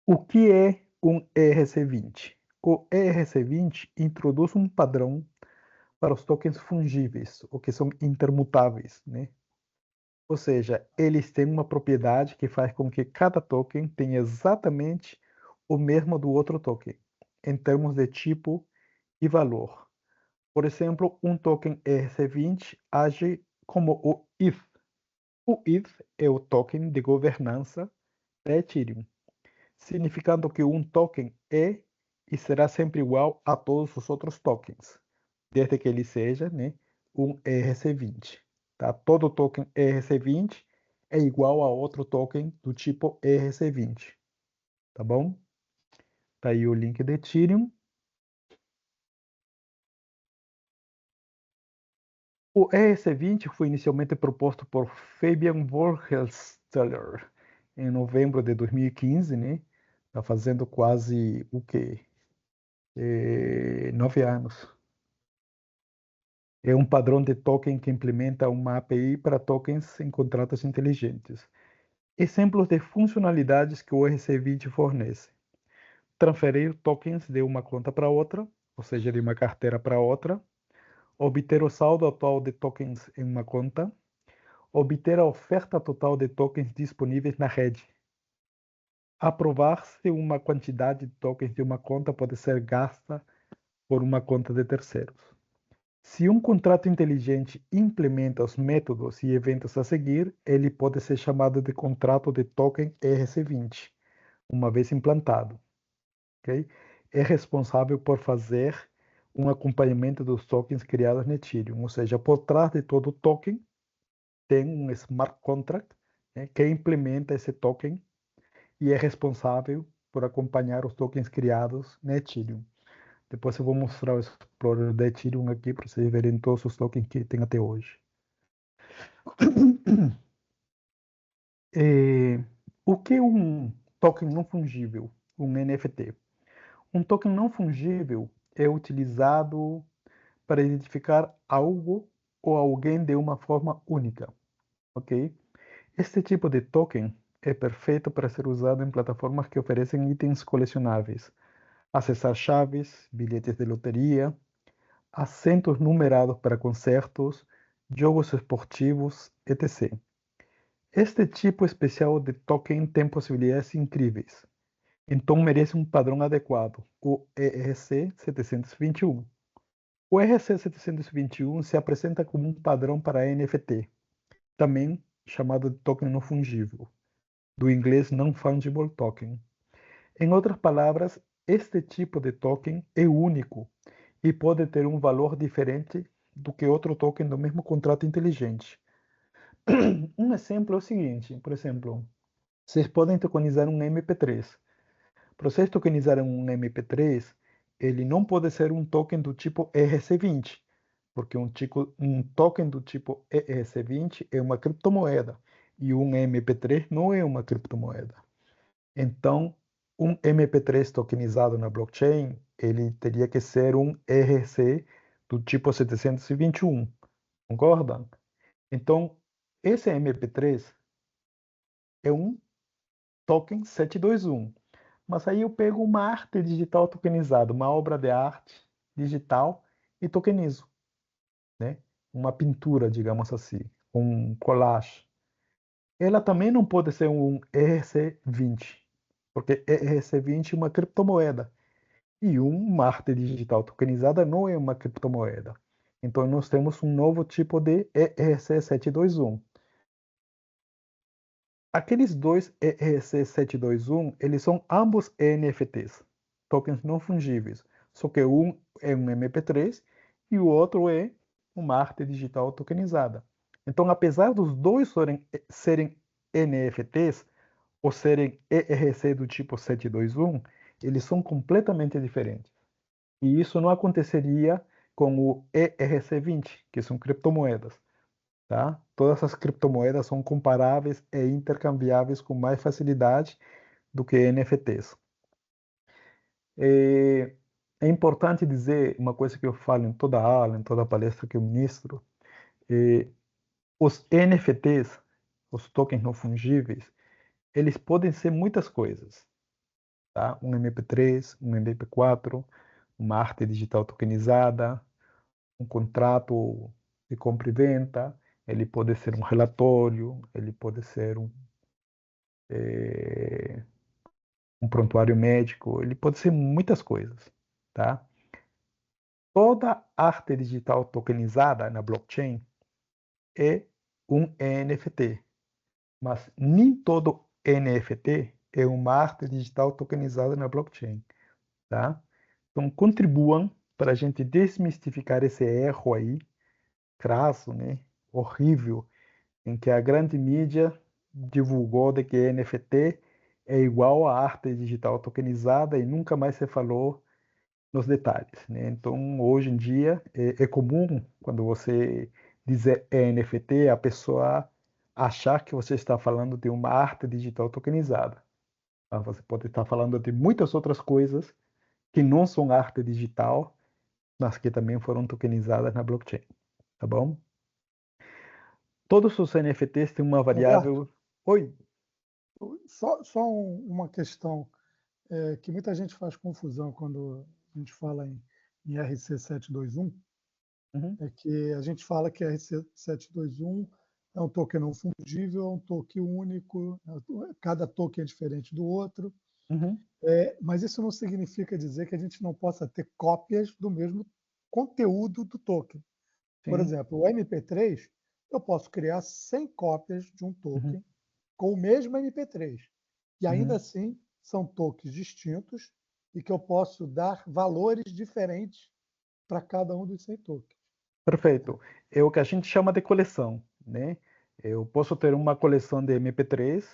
A: O que é um ERC20? O ERC20 introduz um padrão para os tokens fungíveis, o que são intermutáveis, né? Ou seja, eles têm uma propriedade que faz com que cada token tenha exatamente o mesmo do outro token, em termos de tipo e valor. Por exemplo, um token ERC20 age como o ETH. O ETH é o token de governança da Ethereum, significando que um token é e será sempre igual a todos os outros tokens, desde que ele seja, né, um ERC20. Tá? Todo token ERC20 é igual a outro token do tipo ERC20. Tá bom? Tá aí o link de Ethereum. O ERC20 foi inicialmente proposto por Fabian Vogelsteller em novembro de 2015, né? Tá fazendo quase o quê? 9 anos. É um padrão de token que implementa uma API para tokens em contratos inteligentes. Exemplos de funcionalidades que o ERC20 fornece: transferir tokens de uma conta para outra, ou seja, de uma carteira para outra, obter o saldo atual de tokens em uma conta, obter a oferta total de tokens disponíveis na rede, aprovar se uma quantidade de tokens de uma conta pode ser gasta por uma conta de terceiros. Se um contrato inteligente implementa os métodos e eventos a seguir, ele pode ser chamado de contrato de token ERC20, uma vez implantado. Okay? É responsável por fazer um acompanhamento dos tokens criados no Ethereum, ou seja, por trás de todo token tem um smart contract, né, que implementa esse token e é responsável por acompanhar os tokens criados no Ethereum. Depois eu vou mostrar o Explorer da Ethereum aqui para vocês verem todos os tokens que tem até hoje. O que é um token não fungível, um NFT? Um token não fungível é utilizado para identificar algo ou alguém de uma forma única, ok? Este tipo de token é perfeito para ser usado em plataformas que oferecem itens colecionáveis, acessar chaves, bilhetes de loteria, assentos numerados para concertos, jogos esportivos, etc. Este tipo especial de token tem possibilidades incríveis, então merece um padrão adequado, o ERC 721. O ERC 721 se apresenta como um padrão para NFT, também chamado de token não fungível, do inglês Non-Fungible Token. Em outras palavras, este tipo de token é único e pode ter um valor diferente do que outro token do mesmo contrato inteligente. Um exemplo é o seguinte, por exemplo, vocês podem tokenizar um MP3. Para vocês tokenizarem um MP3, ele não pode ser um token do tipo ERC20, porque um token do tipo ERC20 é uma criptomoeda e um MP3 não é uma criptomoeda. Então, um MP3 tokenizado na blockchain, ele teria que ser um ERC do tipo 721, concordam? Então, esse MP3 é um token 721. Mas aí eu pego uma arte digital tokenizada, uma obra de arte digital e tokenizo, né? Uma pintura, digamos assim, um collage. Ela também não pode ser um ERC20, porque ERC20 é uma criptomoeda e uma arte digital tokenizada não é uma criptomoeda. Então nós temos um novo tipo de ERC721. Aqueles dois ERC721, eles são ambos NFTs, tokens não fungíveis, só que um é um MP3 e o outro é uma arte digital tokenizada. Então, apesar dos dois serem NFTs, ou serem ERC do tipo 721, eles são completamente diferentes. E isso não aconteceria com o ERC20, que são criptomoedas. Tá? Todas as criptomoedas são comparáveis e intercambiáveis com mais facilidade do que NFTs. É importante dizer uma coisa que eu falo em toda aula, em toda palestra que eu ministro. Os NFTs, os tokens não fungíveis, eles podem ser muitas coisas. Tá? Um MP3, um MP4, uma arte digital tokenizada, um contrato de compra e venda, ele pode ser um relatório, ele pode ser é, um prontuário médico, ele pode ser muitas coisas, tá? Toda arte digital tokenizada na blockchain é um NFT, mas nem todo NFT é uma arte digital tokenizada na blockchain, tá? Então contribuam para a gente desmistificar esse erro aí, crasso, né? Horrível, em que a grande mídia divulgou de que NFT é igual a arte digital tokenizada e nunca mais se falou nos detalhes, né? Então, hoje em dia, é comum, quando você dizer NFT, a pessoa achar que você está falando de uma arte digital tokenizada. Mas você pode estar falando de muitas outras coisas que não são arte digital, mas que também foram tokenizadas na blockchain, tá bom? Todos os NFTs têm uma
C: Roberto,
A: variável. Oi.
C: uma questão que muita gente faz confusão quando a gente fala em RC721,
A: Uhum,
C: é que a gente fala que RC721 é um token não fungível, é um token único, cada token é diferente do outro,
A: uhum,
C: mas isso não significa dizer que a gente não possa ter cópias do mesmo conteúdo do token. Por
A: sim.
C: exemplo, o MP3, eu posso criar 100 cópias de um
A: Uhum,
C: token com o mesmo MP3. E ainda
A: uhum.
C: assim, são tokens distintos e que eu posso dar valores diferentes para cada um dos 100 tokens.
A: Perfeito. É o que a gente chama de coleção, né? Eu posso ter uma coleção de MP3,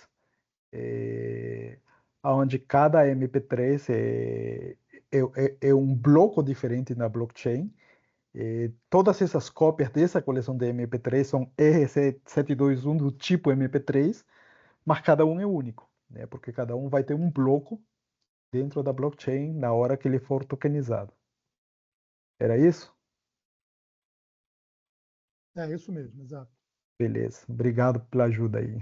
A: onde cada MP3 é um bloco diferente na blockchain. Todas essas cópias dessa coleção de MP3 são ERC721 do tipo MP3, mas cada um é único, né? Porque cada um vai ter um bloco dentro da blockchain na hora que ele for tokenizado. Era isso?
C: É isso mesmo, exato.
A: Beleza. Obrigado pela ajuda aí.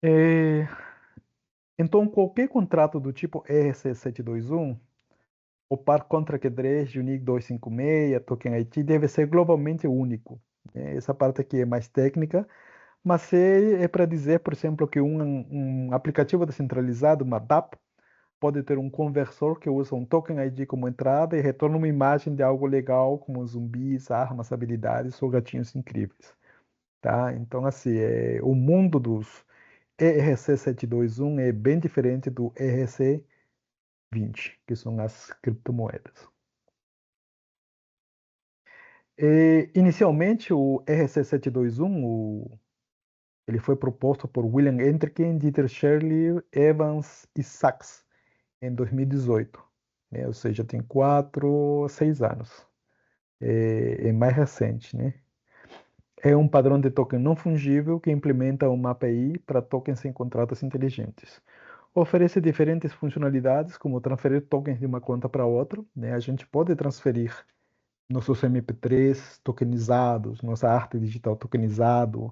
A: É, Então, qualquer contrato do tipo ERC721, o par contra QDRES, Unique 256, Token IT, deve ser globalmente único. Essa parte aqui é mais técnica, mas é para dizer, por exemplo, que um aplicativo descentralizado, uma DApp, pode ter um conversor que usa um token ID como entrada e retorna uma imagem de algo legal, como zumbis, armas, habilidades ou gatinhos incríveis. Tá? Então, assim, o mundo dos ERC721 é bem diferente do ERC20, que são as criptomoedas. Inicialmente, o ERC721, ele foi proposto por William Entriken, Dieter Shirley, Evans e Sachs em 2018, né? Ou seja, tem 6 anos. É mais recente, né? É um padrão de token não fungível que implementa uma API para tokens em contratos inteligentes. Oferece diferentes funcionalidades, como transferir tokens de uma conta para outra, né? A gente pode transferir nossos MP3 tokenizados, nossa arte digital tokenizado,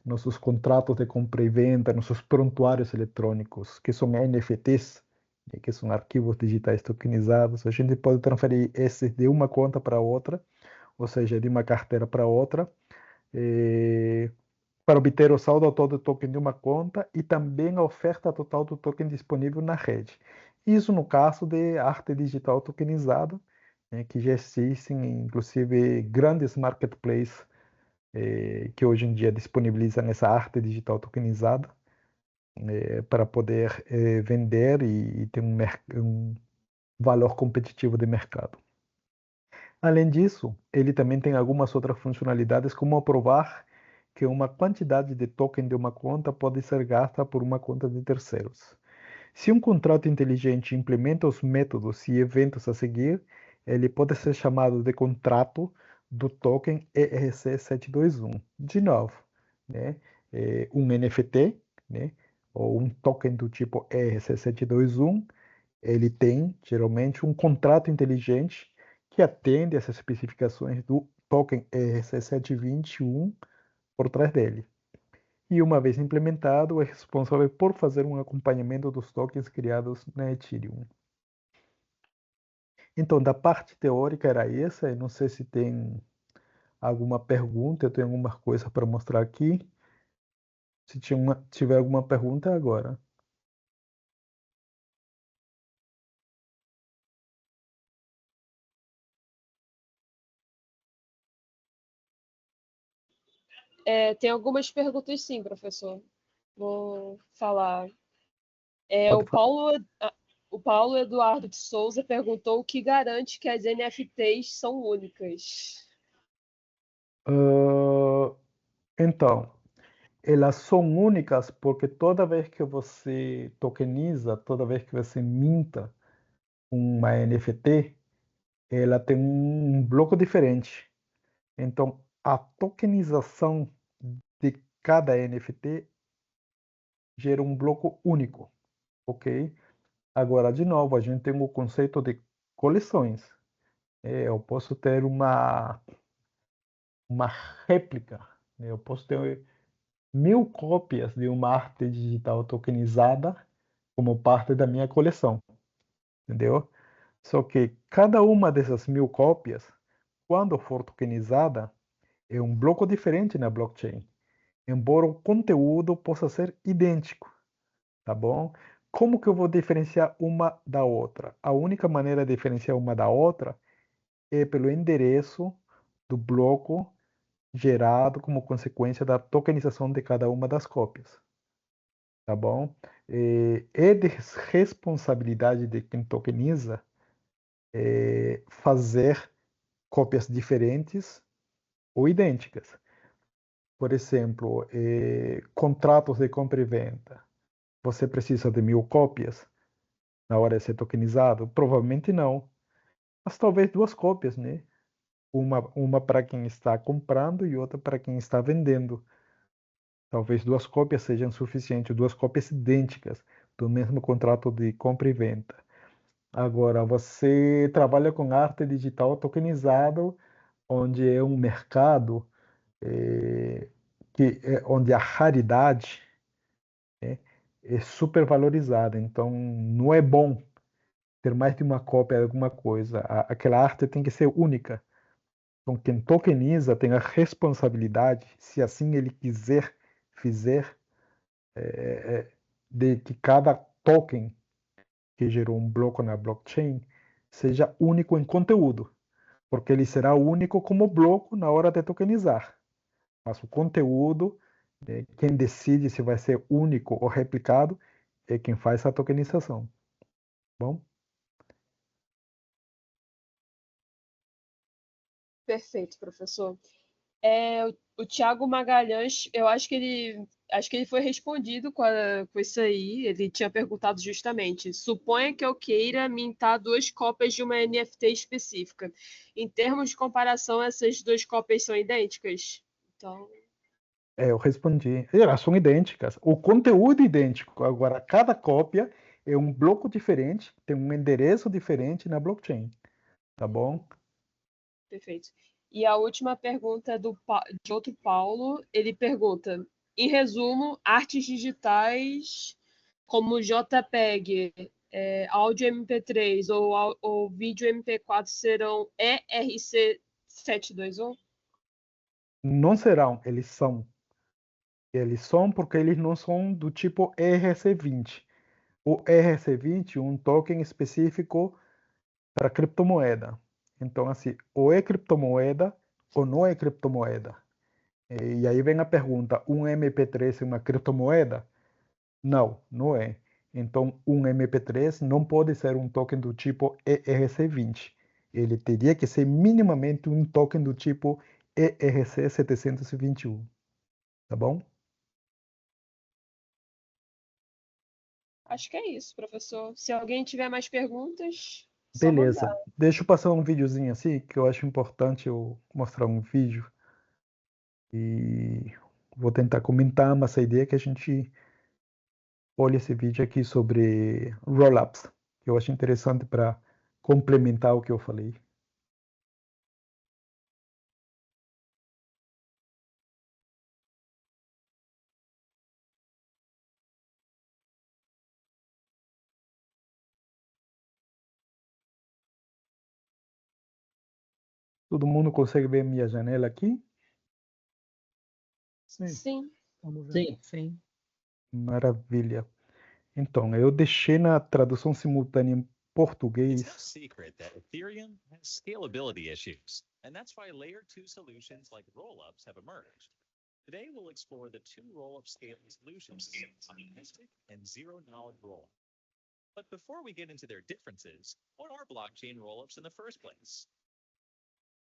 A: nossos contratos de compra e venda, nossos prontuários eletrônicos, que são NFTs, né, que são arquivos digitais tokenizados. A gente pode transferir esses de uma conta para outra, ou seja, de uma carteira para outra, eh, para obter o saldo todo do token de uma conta e também a oferta total do token disponível na rede. Isso no caso de arte digital tokenizada, né, que já existem, inclusive, grandes marketplaces que hoje em dia disponibilizam essa arte digital tokenizada para poder vender e ter um valor competitivo de mercado. Além disso, ele também tem algumas outras funcionalidades, como aprovar que uma quantidade de token de uma conta pode ser gasta por uma conta de terceiros. Se um contrato inteligente implementa os métodos e eventos a seguir, ele pode ser chamado de contrato do token ERC721. De novo, né? Um NFT, né? Ou um token do tipo ERC721, ele tem geralmente um contrato inteligente que atende essas especificações do token ERC721 por trás dele. E uma vez implementado, é responsável por fazer um acompanhamento dos tokens criados na Ethereum. Então, da parte teórica era essa. Eu não sei se tem alguma pergunta, eu tenho alguma coisa para mostrar aqui. Se tiver alguma pergunta, agora.
B: Tem algumas perguntas sim, professor. Vou falar.
A: Pode falar.
B: O Paulo Eduardo de Souza perguntou o que garante que as NFTs são únicas.
A: Então, elas são únicas porque toda vez que você tokeniza, toda vez que você minta uma NFT, ela tem um bloco diferente. Então, a tokenização de cada NFT gera um bloco único, ok? Agora, de novo, a gente tem o conceito de coleções. Eu posso ter uma réplica, né? Eu posso ter 1000 cópias de uma arte digital tokenizada como parte da minha coleção, entendeu? Só que cada uma dessas 1000 cópias, quando for tokenizada, é um bloco diferente na blockchain, embora o conteúdo possa ser idêntico, tá bom? Como que eu vou diferenciar uma da outra? A única maneira de diferenciar uma da outra é pelo endereço do bloco gerado como consequência da tokenização de cada uma das cópias, tá bom? É de responsabilidade de quem tokeniza fazer cópias diferentes ou idênticas. Por exemplo, contratos de compra e venda. Você precisa de 1000 cópias na hora de ser tokenizado? Provavelmente não. Mas talvez 2 cópias, né? Uma para quem está comprando e outra para quem está vendendo. Talvez 2 cópias sejam suficientes, 2 cópias idênticas do mesmo contrato de compra e venda. Agora, você trabalha com arte digital tokenizado, onde é um mercado onde a raridade, né, é super valorizada. Então, não é bom ter mais de uma cópia de alguma coisa. Aquela arte tem que ser única. Então, quem tokeniza tem a responsabilidade, se assim ele quiser, fizer, de que cada token que gerou um bloco na blockchain seja único em conteúdo, porque ele será único como bloco na hora de tokenizar. Mas o conteúdo, quem decide se vai ser único ou replicado, é quem faz a tokenização. Bom?
B: Perfeito, professor. O Thiago Magalhães, eu acho que ele foi respondido com isso aí. Ele tinha perguntado justamente: suponha que eu queira mintar 2 cópias de uma NFT específica. Em termos de comparação, essas 2 cópias são idênticas? Então,
A: Eu respondi. Elas são idênticas. O conteúdo é idêntico. Agora, cada cópia é um bloco diferente, tem um endereço diferente na blockchain. Tá bom?
B: perfeito. E a última pergunta é de outro Paulo. Ele pergunta: em resumo, artes digitais como JPEG, áudio MP3 ou vídeo MP4 serão ERC721?
A: Não serão, eles são. Eles são porque eles não são do tipo ERC20. O ERC20 é um token específico para criptomoeda. Então, assim, ou é criptomoeda ou não é criptomoeda. E aí vem a pergunta: um MP3 é uma criptomoeda? Não, não é. Então, um MP3 não pode ser um token do tipo ERC20. Ele teria que ser minimamente um token do tipo ERC721. Tá bom?
B: Acho que é isso, professor. Se alguém tiver mais perguntas, só mandar.
A: Beleza. Deixa eu passar um videozinho assim, que eu acho importante eu mostrar um vídeo. E vou tentar comentar, mas a ideia é que a gente olhe esse vídeo aqui sobre rollups, que eu acho interessante para complementar o que eu falei. Todo mundo consegue ver minha janela aqui?
C: Sim,
B: Sim.
C: vamos ver.
D: Sim, sim.
A: Maravilha. Então, eu deixei na tradução simultânea em
E: It's no
A: português.
E: secret that Ethereum has scalability issues, and that's why layer 2 solutions like rollups have emerged. Today, we'll explore the 2 rollup scaling solutions, optimistic and zero knowledge rollup. But before we get into their differences, what are blockchain rollups in the first place?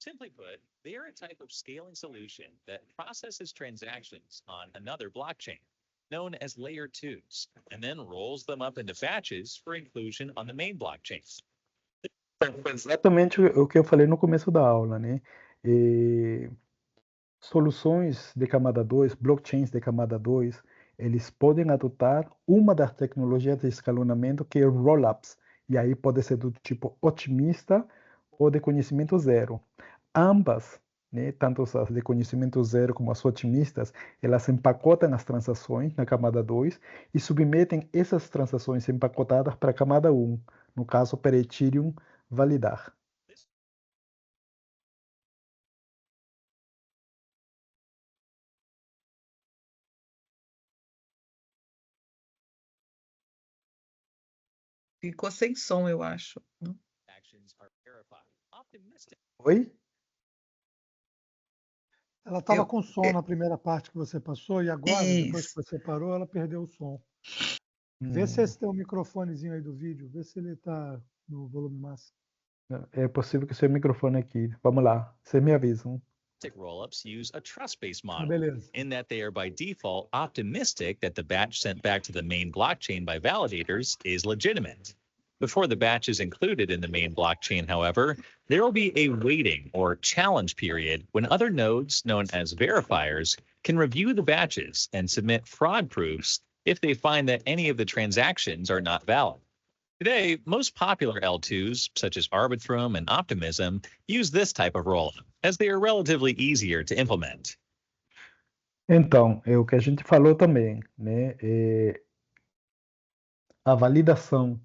E: Simply put, they are a type of scaling solution that processes transactions on another blockchain, known as layer 2s, and then rolls them up into batches for inclusion on the main blockchain.
A: Foi exatamente o que eu falei no começo da aula, né? Soluções de camada 2, blockchains de camada 2, eles podem adotar uma das tecnologias de escalonamento que é rollups, e aí pode ser do tipo otimista ou de conhecimento zero. Ambas, né, tanto as de conhecimento zero como as otimistas, elas empacotam as transações na camada 2 e submetem essas transações empacotadas para a camada 1, no caso para Ethereum validar.
D: Ficou sem som, eu acho.
E: Actions are verified. Optimistic.
A: Oi?
C: Ela estava
D: Eu-
C: com som na primeira parte que você passou e agora, depois que
D: Isso.
C: você parou, ela perdeu o som. Vê se esse teu microfonezinho aí do vídeo, vê se ele está no volume máximo.
A: É possível que seu microfone aqui. Vamos lá, vocês me avisam.
E: Rollups use a trust-based
C: Ah,
E: model,
C: beleza.
E: in that they are by default optimistic that the batch sent back to the main blockchain by validators is legitimate. Before the batch is included in the main blockchain, however, there will be a waiting or challenge period when other nodes, known as verifiers, can review the batches and submit fraud proofs if they find that any of the transactions are not valid. Today, most popular L2s, such as Arbitrum and Optimism, use this type of rollup, as they are relatively easier to implement.
A: Então, é o que a gente falou também, né? a validação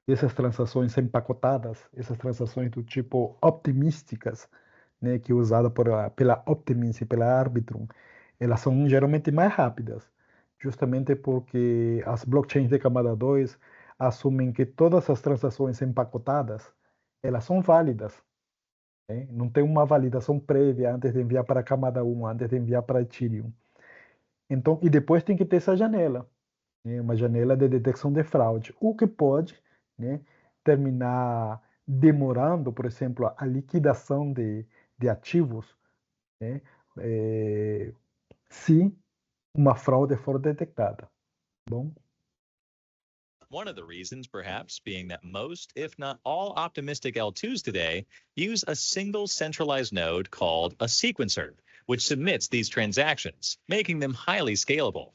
A: dessas transações empacotadas, essas transações do tipo optimísticas, né, que é usada pela Optimism e pela Arbitrum, elas são geralmente mais rápidas, justamente porque as blockchains de camada 2 assumem que todas as transações empacotadas, elas são válidas, né? Não tem uma validação prévia antes de enviar para a camada 1, antes de enviar para Ethereum. Então, e depois tem que ter essa janela, né? Uma janela de detecção de fraude, o que pode, né, terminar demorando, por exemplo, a liquidação de ativos, né, se uma fraude for detectada. Bom,
E: One of the reasons, perhaps, being that most, if not all, optimistic L2s today use a single centralized node called a sequencer, which submits these transactions, making them highly scalable.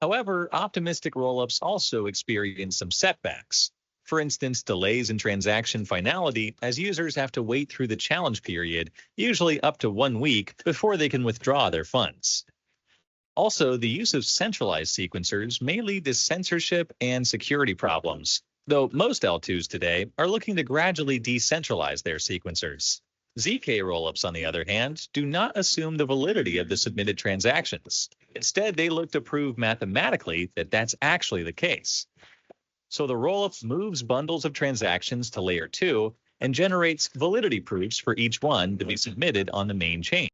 E: However, optimistic rollups also experience some setbacks. For instance, delays in transaction finality as users have to wait through the challenge period, usually up to 1 week, before they can withdraw their funds. Also, the use of centralized sequencers may lead to censorship and security problems, though most L2s today are looking to gradually decentralize their sequencers. ZK rollups, on the other hand, do not assume the validity of the submitted transactions. Instead, they look to prove mathematically that that's actually the case. So the rollup moves bundles of transactions to layer 2 and generates validity proofs for each one to be submitted on the main chain.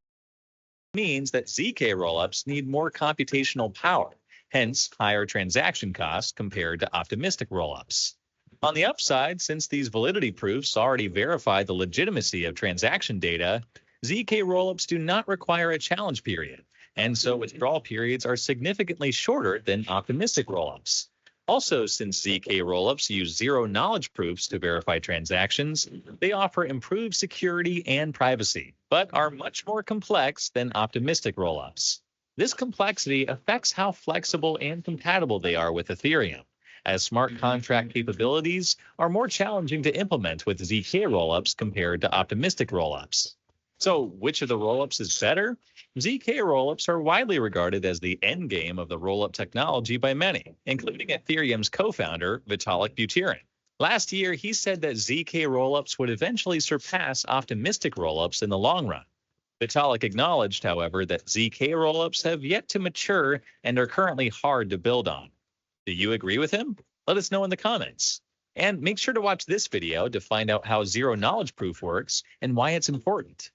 E: Means that ZK rollups need more computational power, hence higher transaction costs compared to optimistic rollups. On the upside, since these validity proofs already verify the legitimacy of transaction data, ZK rollups do not require a challenge period, and so withdrawal periods are significantly shorter than optimistic rollups. Also, since ZK rollups use zero-knowledge proofs to verify transactions, they offer improved security and privacy, but are much more complex than optimistic rollups. This complexity affects how flexible and compatible they are with Ethereum, as smart contract capabilities are more challenging to implement with ZK rollups compared to optimistic rollups. So, which of the rollups is better? ZK rollups are widely regarded as the endgame of the rollup technology by many, including Ethereum's co-founder, Vitalik Buterin. Last year, he said that ZK rollups would eventually surpass optimistic rollups in the long run. Vitalik acknowledged, however, that ZK rollups have yet to mature and are currently hard to build on. Do you agree with him? Let us know in the comments. And make sure to watch this video to find out how zero-knowledge proof works and why it's important.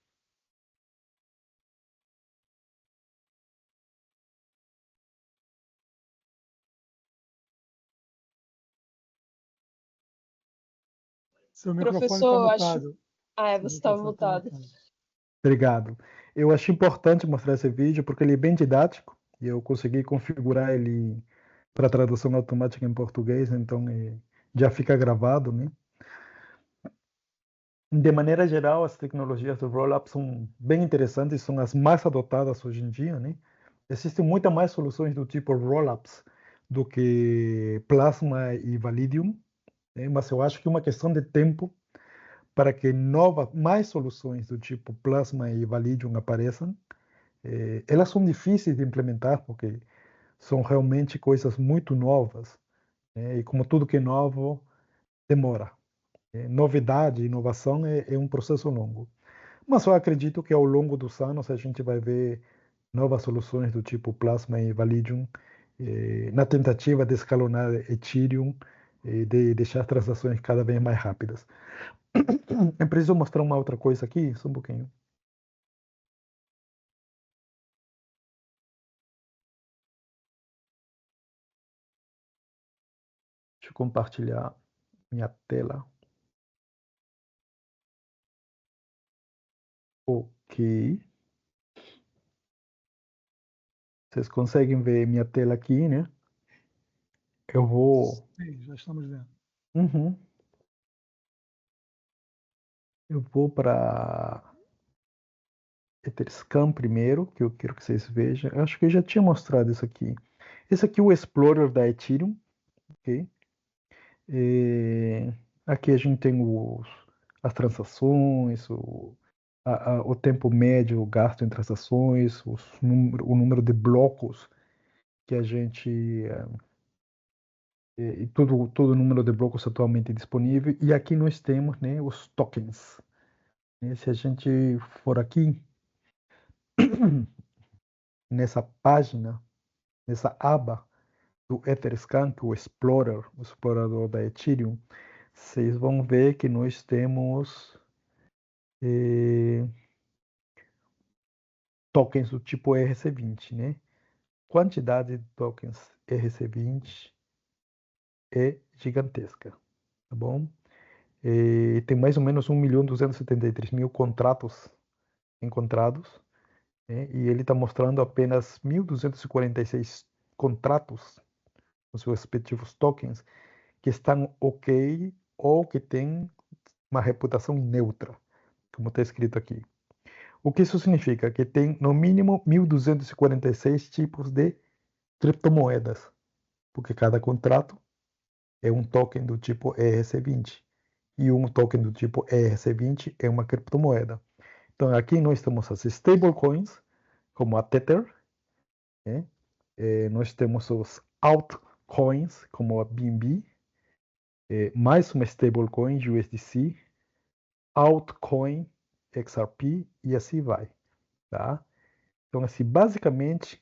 C: Seu microfone está
B: Professor,
C: mutado. Seu
B: você estava
C: microfone tá
B: mutado.
A: obrigado. Eu acho importante mostrar esse vídeo porque ele é bem didático e eu consegui configurar ele para tradução automática em português, então já fica gravado, né? De maneira geral, as tecnologias do rollup são bem interessantes, são as mais adotadas hoje em dia, né? Existem muitas mais soluções do tipo rollups do que Plasma e Validium, né? Mas eu acho que é uma questão de tempo para que mais soluções do tipo Plasma e Validium apareçam. Elas são difíceis de implementar porque são realmente coisas muito novas, né? E como tudo que é novo, demora. Novidade, inovação é um processo longo. Mas eu acredito que ao longo dos anos a gente vai ver novas soluções do tipo Plasma e Validium, na tentativa de escalonar Ethereum e de deixar as transações cada vez mais rápidas. Eu preciso mostrar uma outra coisa aqui, só um pouquinho. Deixa eu compartilhar minha tela. Ok. Vocês conseguem ver minha tela aqui, né? Eu vou.
C: Sim, já estamos vendo.
A: Uhum. Eu vou para Etherscan primeiro, que eu quero que vocês vejam. Eu acho que eu já tinha mostrado isso aqui. Esse aqui é o Explorer da Ethereum, ok? Aqui a gente tem as transações, o tempo médio gasto em transações, o número de blocos que a gente e todo o número de blocos atualmente disponível. E aqui nós temos, né, os tokens. Se a gente for aqui, nessa página, nessa aba do Etherscan, que é o Explorer, o explorador da Ethereum, vocês vão ver que nós temos tokens do tipo ERC20, né? Quantidade de tokens ERC20 é gigantesca, tá bom? Tem mais ou menos 1.273.000 contratos encontrados, né? E ele está mostrando apenas 1.246 contratos, os seus respectivos tokens, que estão ok ou que têm uma reputação neutra, como está escrito aqui. O que isso significa? Que tem no mínimo 1.246 tipos de criptomoedas, porque cada contrato é um token do tipo ERC20 e um token do tipo ERC20 é uma criptomoeda. Então aqui nós temos as stablecoins, como a Tether, né? Nós temos os altcoins, como a BNB, mais uma stablecoin USDC, altcoin XRP e assim vai, tá? Então assim, basicamente,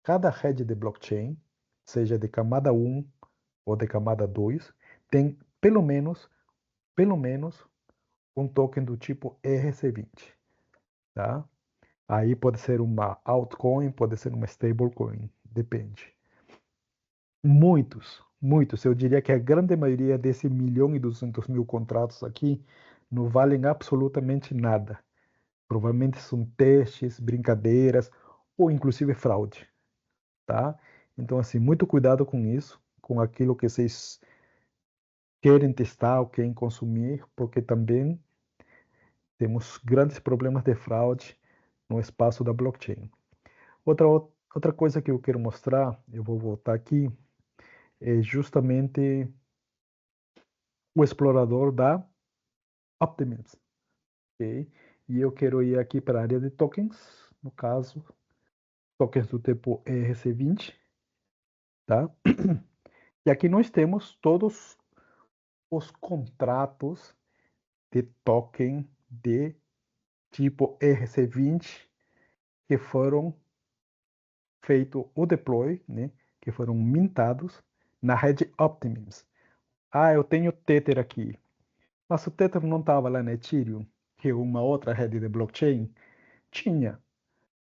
A: cada rede de blockchain, seja de camada 1 ou de camada 2, tem pelo menos um token do tipo ERC20, tá? Aí pode ser uma altcoin, pode ser uma stablecoin, depende. Muitos, eu diria que a grande maioria desse 1.200.000 contratos aqui não valem absolutamente nada. Provavelmente são testes, brincadeiras ou inclusive fraude, tá? Então, assim, muito cuidado com isso, com aquilo que vocês querem testar ou querem consumir, porque também temos grandes problemas de fraude no espaço da blockchain. Outra coisa que eu quero mostrar, eu vou voltar aqui, é justamente o explorador da Optimism, ok? E eu quero ir aqui para a área de tokens, no caso, tokens do tipo ERC20, tá? E aqui nós temos todos os contratos de token de tipo ERC20 que foram feito o deploy, né, que foram mintados na rede Optimism. Eu tenho Tether aqui, mas o Tether não estava lá na Ethereum, que é uma outra rede de blockchain? Tinha,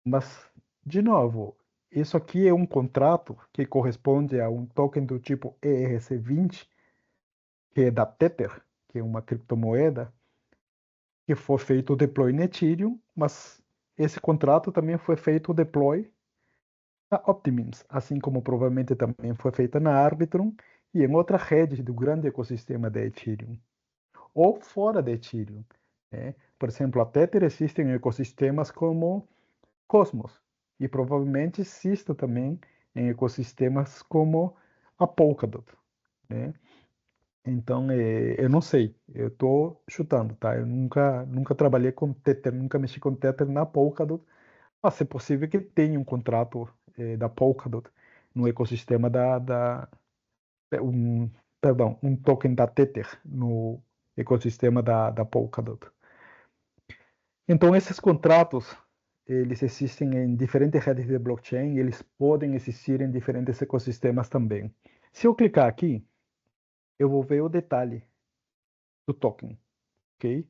A: mas, de novo, isso aqui é um contrato que corresponde a um token do tipo ERC20, que é da Tether, que é uma criptomoeda, que foi feito o deploy na Ethereum, mas esse contrato também foi feito o deploy na Optimism, assim como provavelmente também foi feita na Arbitrum e em outras redes do grande ecossistema da Ethereum, ou fora da Ethereum, né? Por exemplo, a Tether existe em ecossistemas como Cosmos, e provavelmente exista também em ecossistemas como a Polkadot, né? Então, eu não sei, eu estou chutando, tá? Eu nunca trabalhei com Tether, nunca mexi com Tether na Polkadot, mas é possível que tenha um contrato da Polkadot no ecossistema um token da Tether no ecossistema da Polkadot. Então, esses contratos, eles existem em diferentes redes de blockchain e eles podem existir em diferentes ecossistemas também. Se eu clicar aqui, eu vou ver o detalhe do token, ok?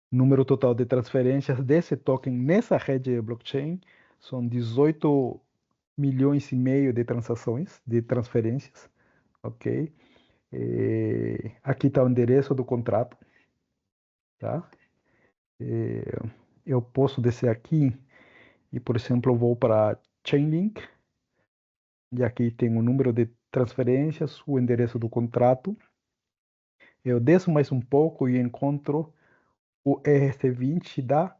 A: Número total de transferências desse token nessa rede de blockchain são 18 milhões e meio de transações, de transferências, ok? Aqui está o endereço do contrato, tá? Eu posso descer aqui e, por exemplo, eu vou para Chainlink e aqui tem o número de transferências, o endereço do contrato. Eu desço mais um pouco e encontro o ERC20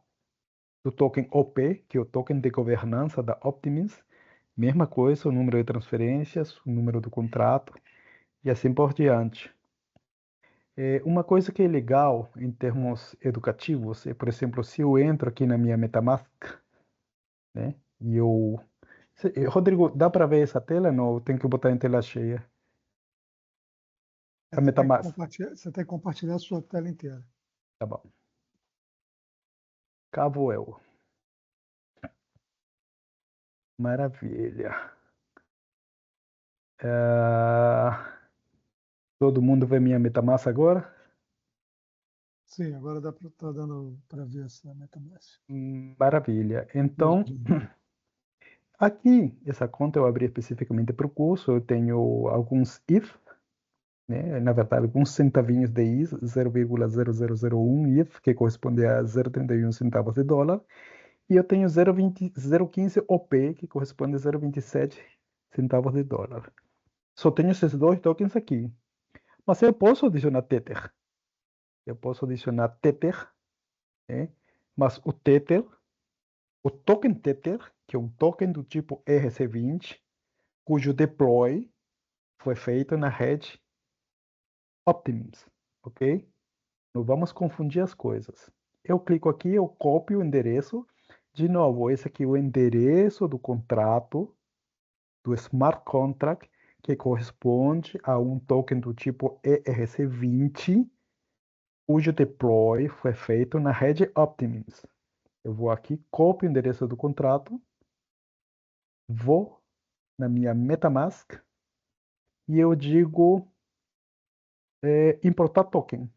A: do token OP, que é o token de governança da Optimism. Mesma coisa, o número de transferências, o número do contrato e assim por diante. Uma coisa que é legal em termos educativos é, por exemplo, se eu entro aqui na minha MetaMask, né, e eu Rodrigo, dá para ver essa tela? Não, tem que botar em tela cheia. A
C: Você tem que
A: MetaMask.
C: você tem que compartilhar a sua tela inteira.
A: Tá bom. Cá vou eu. Maravilha. Todo mundo vê minha MetaMask agora?
C: Sim, agora tá dando para ver essa MetaMask.
A: Maravilha. Então, aqui, essa conta eu abri especificamente para o curso. Eu tenho alguns ETH, né? Na verdade, alguns centavinhos de ETH, 0,0001 ETH, que corresponde a 0,31 centavos de dólar. E eu tenho 0,15 OP, que corresponde a 0,27 centavos de dólar. Só tenho esses dois tokens aqui. Mas eu posso adicionar Tether. Eu posso adicionar Tether, né? Mas o token Tether, que é um token do tipo ERC20, cujo deploy foi feito na rede Optimus, ok? Não vamos confundir as coisas. Eu clico aqui, eu copio o endereço. De novo, esse aqui é o endereço do contrato, do smart contract, que corresponde a um token do tipo ERC20, cujo deploy foi feito na rede Optimus. Eu vou aqui, copio o endereço do contrato, vou na minha MetaMask e eu digo importar token.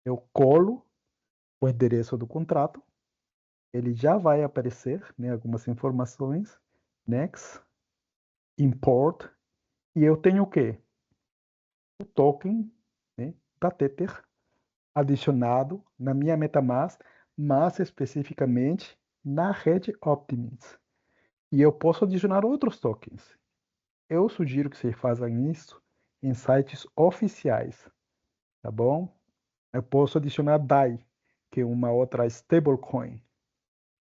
A: Eu colo o endereço do contrato, ele já vai aparecer, né, algumas informações, next, import, e eu tenho o quê? O token, né, da Tether adicionado na minha MetaMask, mas especificamente na rede Optimus. E eu posso adicionar outros tokens. Eu sugiro que vocês façam isso em sites oficiais, tá bom? Eu posso adicionar DAI, que é uma outra stablecoin,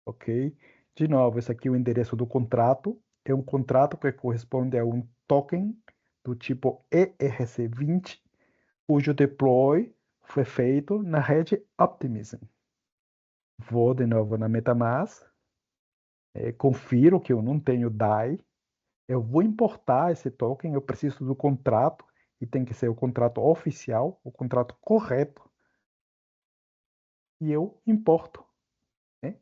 A: ok? De novo, esse aqui é o endereço do contrato. É um contrato que corresponde a um token do tipo ERC20, cujo deploy foi feito na rede Optimism. Vou de novo na MetaMask, confiro que eu não tenho DAI. Eu vou importar esse token, eu preciso do contrato, e tem que ser o contrato oficial, o contrato correto, e eu importo, né?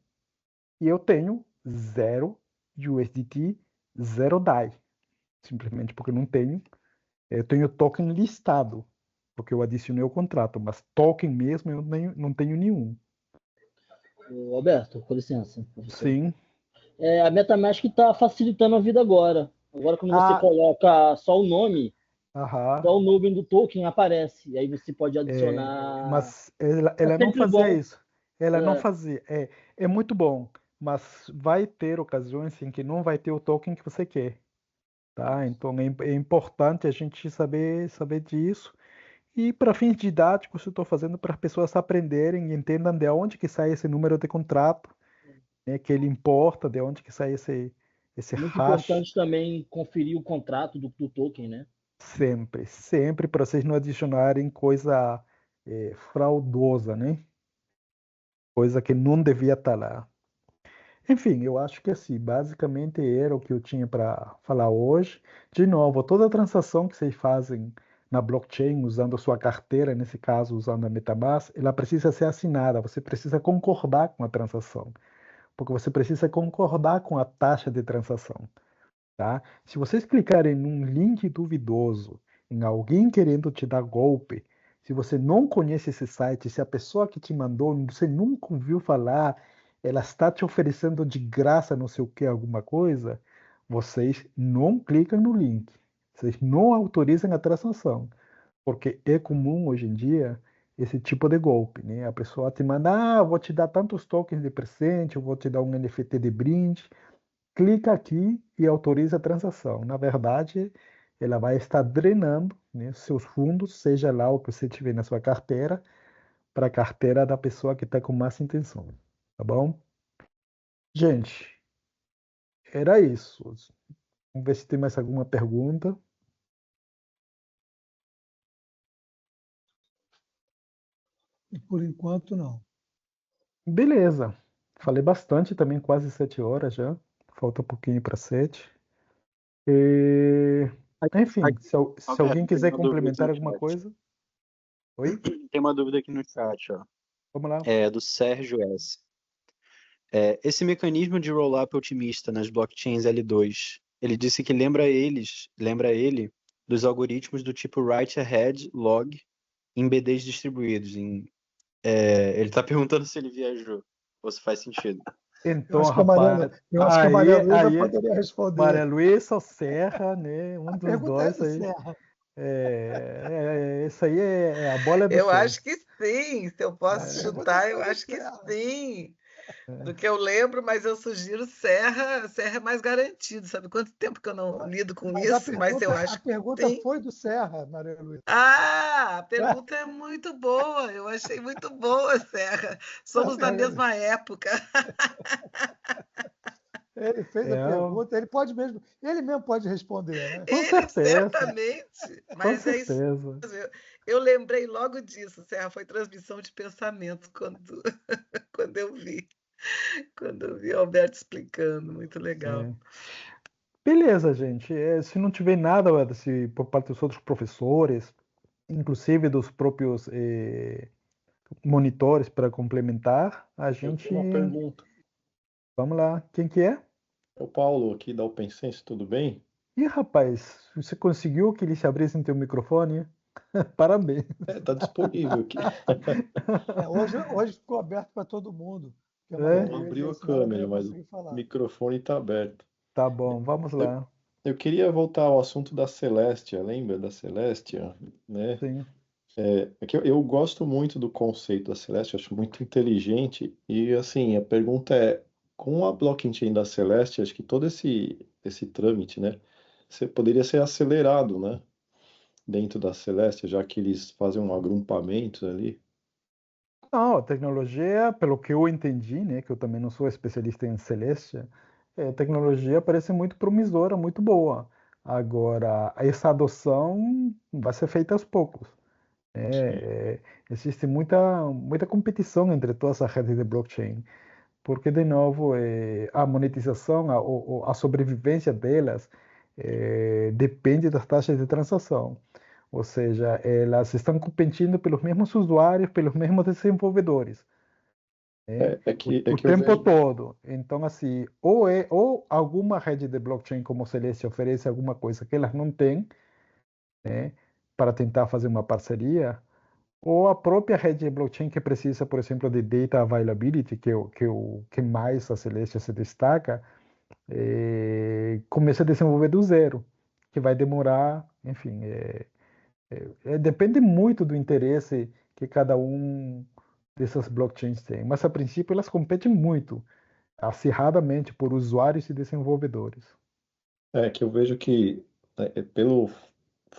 A: E eu tenho 0 USDT, 0 DAI, simplesmente porque não tenho. Eu tenho token listado, porque eu adicionei o contrato, mas token mesmo eu não tenho nenhum.
F: Ô, Alberto, com licença, professor.
A: Sim.
F: A MetaMask está facilitando a vida agora. Agora, quando você
A: Ah,
F: coloca só o nome,
A: aham.
F: só o nome do token aparece. E aí você pode
A: É,
F: adicionar.
A: mas ela
F: É
A: não
F: sempre
A: fazia
F: bom.
A: isso. Ela não
F: É,
A: fazia. É muito bom, mas vai ter ocasiões em que não vai ter o token que você quer, tá? Então é importante a gente saber disso. E para fins didáticos, eu estou fazendo para as pessoas aprenderem e entendam de onde que sai esse número de contrato, né, que ele importa, de onde que sai esse
F: muito
A: hash.
F: importante também conferir o contrato do token, né?
A: Sempre, sempre para vocês não adicionarem coisa fraudosa, né? Coisa que não devia estar lá. Enfim, eu acho que assim, basicamente era o que eu tinha para falar hoje. De novo, toda transação que vocês fazem na blockchain usando a sua carteira, nesse caso usando a MetaMask, ela precisa ser assinada. Você precisa concordar com a transação, porque você precisa concordar com a taxa de transação. Tá? Se vocês clicarem num link duvidoso, em alguém querendo te dar golpe, se você não conhece esse site, se a pessoa que te mandou, você nunca ouviu falar, ela está te oferecendo de graça não sei o que, alguma coisa, vocês não clicam no link. Vocês não autorizam a transação, porque é comum hoje em dia esse tipo de golpe, né? A pessoa te manda, eu vou te dar tantos tokens de presente, eu vou te dar um NFT de brinde, clica aqui e autoriza a transação. Na verdade, ela vai estar drenando, né, seus fundos, seja lá o que você tiver na sua carteira, para a carteira da pessoa que está com más intenção. Tá bom? Gente, era isso. Vamos ver se tem mais alguma pergunta.
C: E por enquanto, não.
A: Beleza. Falei bastante também, quase 7 horas já. Falta um pouquinho para 7. E, enfim, se alguém
G: Alberto, tem
A: quiser
G: uma dúvida aqui
A: complementar
G: no
A: alguma
G: chat.
A: coisa. Oi?
G: Tem uma dúvida aqui no chat, ó.
A: Vamos lá.
G: É do Sérgio S. Esse mecanismo de roll-up otimista nas blockchains L2, ele disse que lembra ele dos algoritmos do tipo write ahead log em BDs distribuídos. Ele está perguntando se ele viajou, ou se faz sentido.
C: Eu
A: Então,
C: acho que a Maria,
A: rapaz,
C: eu acho que a Maria Luísa
A: aí,
C: poderia responder.
A: Maria Luísa ou Serra, né? Um
C: A
A: dos
C: pergunta é
A: dois
C: do
A: aí.
C: Serra.
A: Isso aí a bola é do
D: Eu
A: Serra.
D: acho que sim. Se eu posso
C: A pergunta
D: chutar, eu
C: foi do
D: acho que
C: Serra.
D: sim. Do que eu lembro, mas eu sugiro Serra. Serra é mais garantido. Sabe quanto tempo que eu não lido com
C: Mas a
D: isso? Mas eu
C: pergunta, a
D: acho que
C: pergunta
D: sim.
C: foi do Serra, Maria Luísa.
D: Ah, a pergunta é muito boa. Eu achei muito boa, Serra. Somos da mesma época.
C: Ele fez a pergunta, ele mesmo pode responder, né?
A: Com
D: Ele
A: certeza,
D: certamente.
A: com
D: Mas é isso.
A: certeza.
D: Eu lembrei logo disso, Serra. Foi transmissão de pensamento quando eu vi. Quando eu vi o Alberto explicando. Muito legal.
A: É. Beleza, gente. Se não tiver nada por parte dos outros professores, inclusive dos próprios monitores para complementar, a
H: Eu
A: gente.
H: tenho uma pergunta.
A: Vamos lá. Quem que é?
H: É o Paulo aqui da OpenSense, tudo bem?
A: Ih, rapaz, você conseguiu que eles abrissem teu microfone? Parabéns.
H: Tá disponível aqui.
C: Hoje ficou aberto para todo mundo. Porque a
A: É?
C: Maria
H: Não
C: Luísa,
H: abriu a
C: senão ela não
H: câmera,
C: ia
H: mas o
C: conseguir falar.
H: microfone está aberto.
A: Tá bom, vamos lá.
H: Eu queria voltar ao assunto da Celestia, lembra da Celestia, né?
A: Sim.
H: É que eu gosto muito do conceito da Celestia, acho muito inteligente. E assim, a pergunta é, com a blockchain da Celestia, acho que todo esse trâmite, né, poderia ser acelerado, né, dentro da Celestia, já que eles fazem um agrupamento ali.
A: Não, a tecnologia, pelo que eu entendi, né, que eu também não sou especialista em Celestia, a tecnologia parece muito promissora, muito boa. Agora, essa adoção vai ser feita aos poucos.
H: Sim.
A: Existe muita competição entre todas as redes de blockchain, porque, de novo, a monetização, a sobrevivência delas depende das taxas de transação. Ou seja, elas estão competindo pelos mesmos usuários, pelos mesmos desenvolvedores, né?
H: É
A: O
H: que eu
A: tempo
H: vejo.
A: todo. Então, assim, ou alguma rede de blockchain como Celeste oferece alguma coisa que elas não têm, né, para tentar fazer uma parceria, ou a própria rede de blockchain que precisa, por exemplo, de data availability, que mais a Celeste se destaca, começa a desenvolver do zero, que vai demorar, enfim, depende muito do interesse que cada um dessas blockchains tem. Mas, a princípio, elas competem muito, acirradamente, por usuários e desenvolvedores.
H: É que eu vejo que, pelo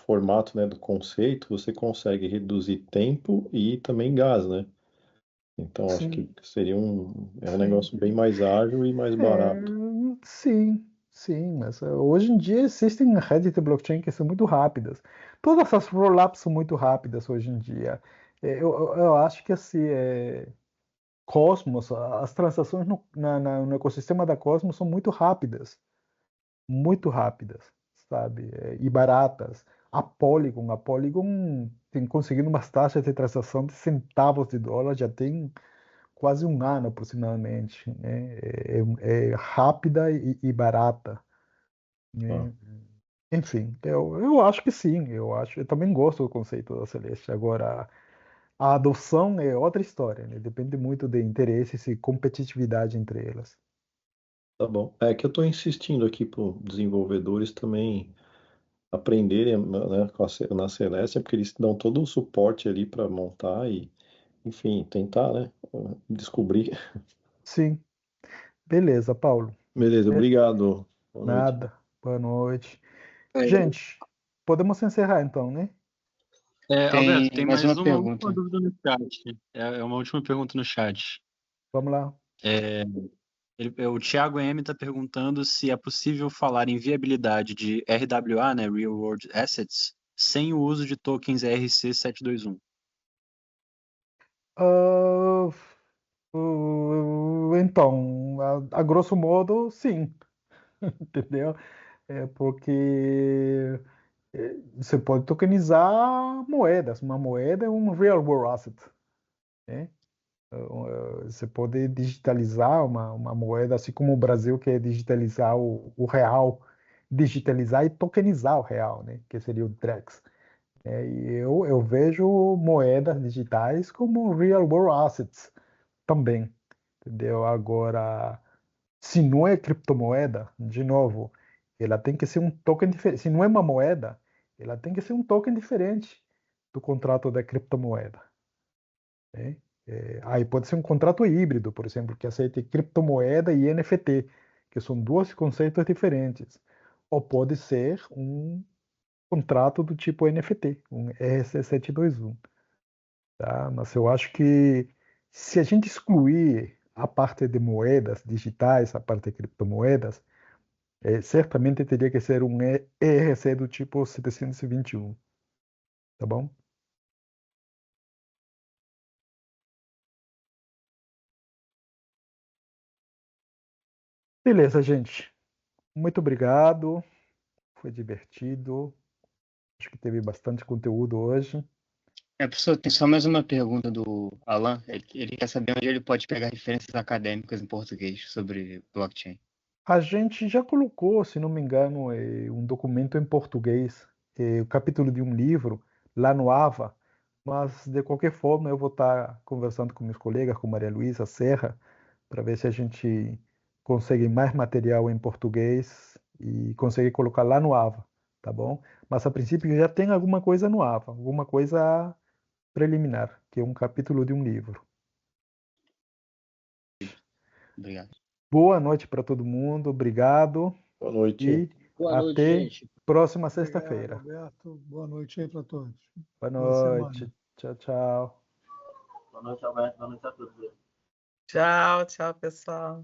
H: formato, né, do conceito, você consegue reduzir tempo e também gás, né? Então acho que
A: Sim.
H: seria um
A: Sim.
H: negócio bem mais ágil e mais barato.
A: Sim, sim, mas hoje em dia existem redes de blockchain que são muito rápidas. Todas as rollups são muito rápidas hoje em dia. Eu acho que assim, Cosmos, as transações no ecossistema da Cosmos são muito rápidas, sabe? E baratas. A Polygon tem conseguido umas taxas de transação de centavos de dólar, já tem quase um ano aproximadamente, né? É rápida e barata,
H: Ah,
A: né? Enfim, eu acho que sim, eu também gosto do conceito da Celeste. Agora, a adoção é outra história, né? Depende muito de interesses e competitividade entre elas.
H: tá bom. É que eu estou insistindo aqui para os desenvolvedores também aprenderem, né, na Celeste, porque eles dão todo o suporte ali para montar e, enfim, tentar, né, descobrir.
A: Sim, beleza, Paulo.
H: Beleza,
A: É,
H: obrigado. Boa noite.
A: nada. Boa noite. Gente, podemos encerrar então, né?
G: Alberto, tem
I: Mais
G: mais
I: uma
G: uma
I: pergunta.
G: última dúvida no chat. É uma última pergunta no chat.
A: Vamos lá.
G: O Thiago M está perguntando se é possível falar em viabilidade de RWA, né, Real World Assets, sem o uso de tokens ERC-721.
A: Ah, então, a grosso modo, sim, entendeu? porque você pode tokenizar moedas. Uma moeda é um real world asset, né? Você pode digitalizar uma moeda, assim como o Brasil quer digitalizar o real, digitalizar e tokenizar o real, né? Que seria o DREX. E eu vejo moedas digitais como real world assets também, entendeu? Agora, se não é criptomoeda, de novo, ela tem que ser um token diferente. Se não é uma moeda, ela tem que ser um token diferente do contrato da criptomoeda, né? Aí pode ser um contrato híbrido, por exemplo, que aceite criptomoeda e NFT, que são dois conceitos diferentes. Ou pode ser um contrato do tipo NFT, um ERC-721, tá? Mas eu acho que se a gente excluir a parte de moedas digitais, a parte de criptomoedas, certamente teria que ser um ERC do tipo 721, tá bom? Beleza, gente. Muito obrigado. Foi divertido. Acho que teve bastante conteúdo hoje.
I: Professor, tem só mais uma pergunta do Alan. Ele quer saber onde ele pode pegar referências acadêmicas em português sobre blockchain.
A: A gente já colocou, se não me engano, um documento em português, o capítulo de um livro, lá no AVA, mas de qualquer forma eu vou estar conversando com meus colegas, com Maria Luísa Serra, para ver se a gente consegue mais material em português e consegue colocar lá no AVA, tá bom? Mas a princípio já tem alguma coisa no AVA, alguma coisa preliminar, que é um capítulo de um livro.
I: Obrigado.
A: Boa noite para todo mundo, obrigado.
H: Boa noite.
A: E
F: Boa noite,
A: até
F: gente.
A: próxima
C: Obrigado,
A: sexta-feira.
C: Alberto. Boa noite aí para todos.
A: Boa
C: Boa semana.
A: noite. Tchau, tchau.
F: Boa noite, Alberto. Boa noite a todos.
D: Tchau, tchau, pessoal.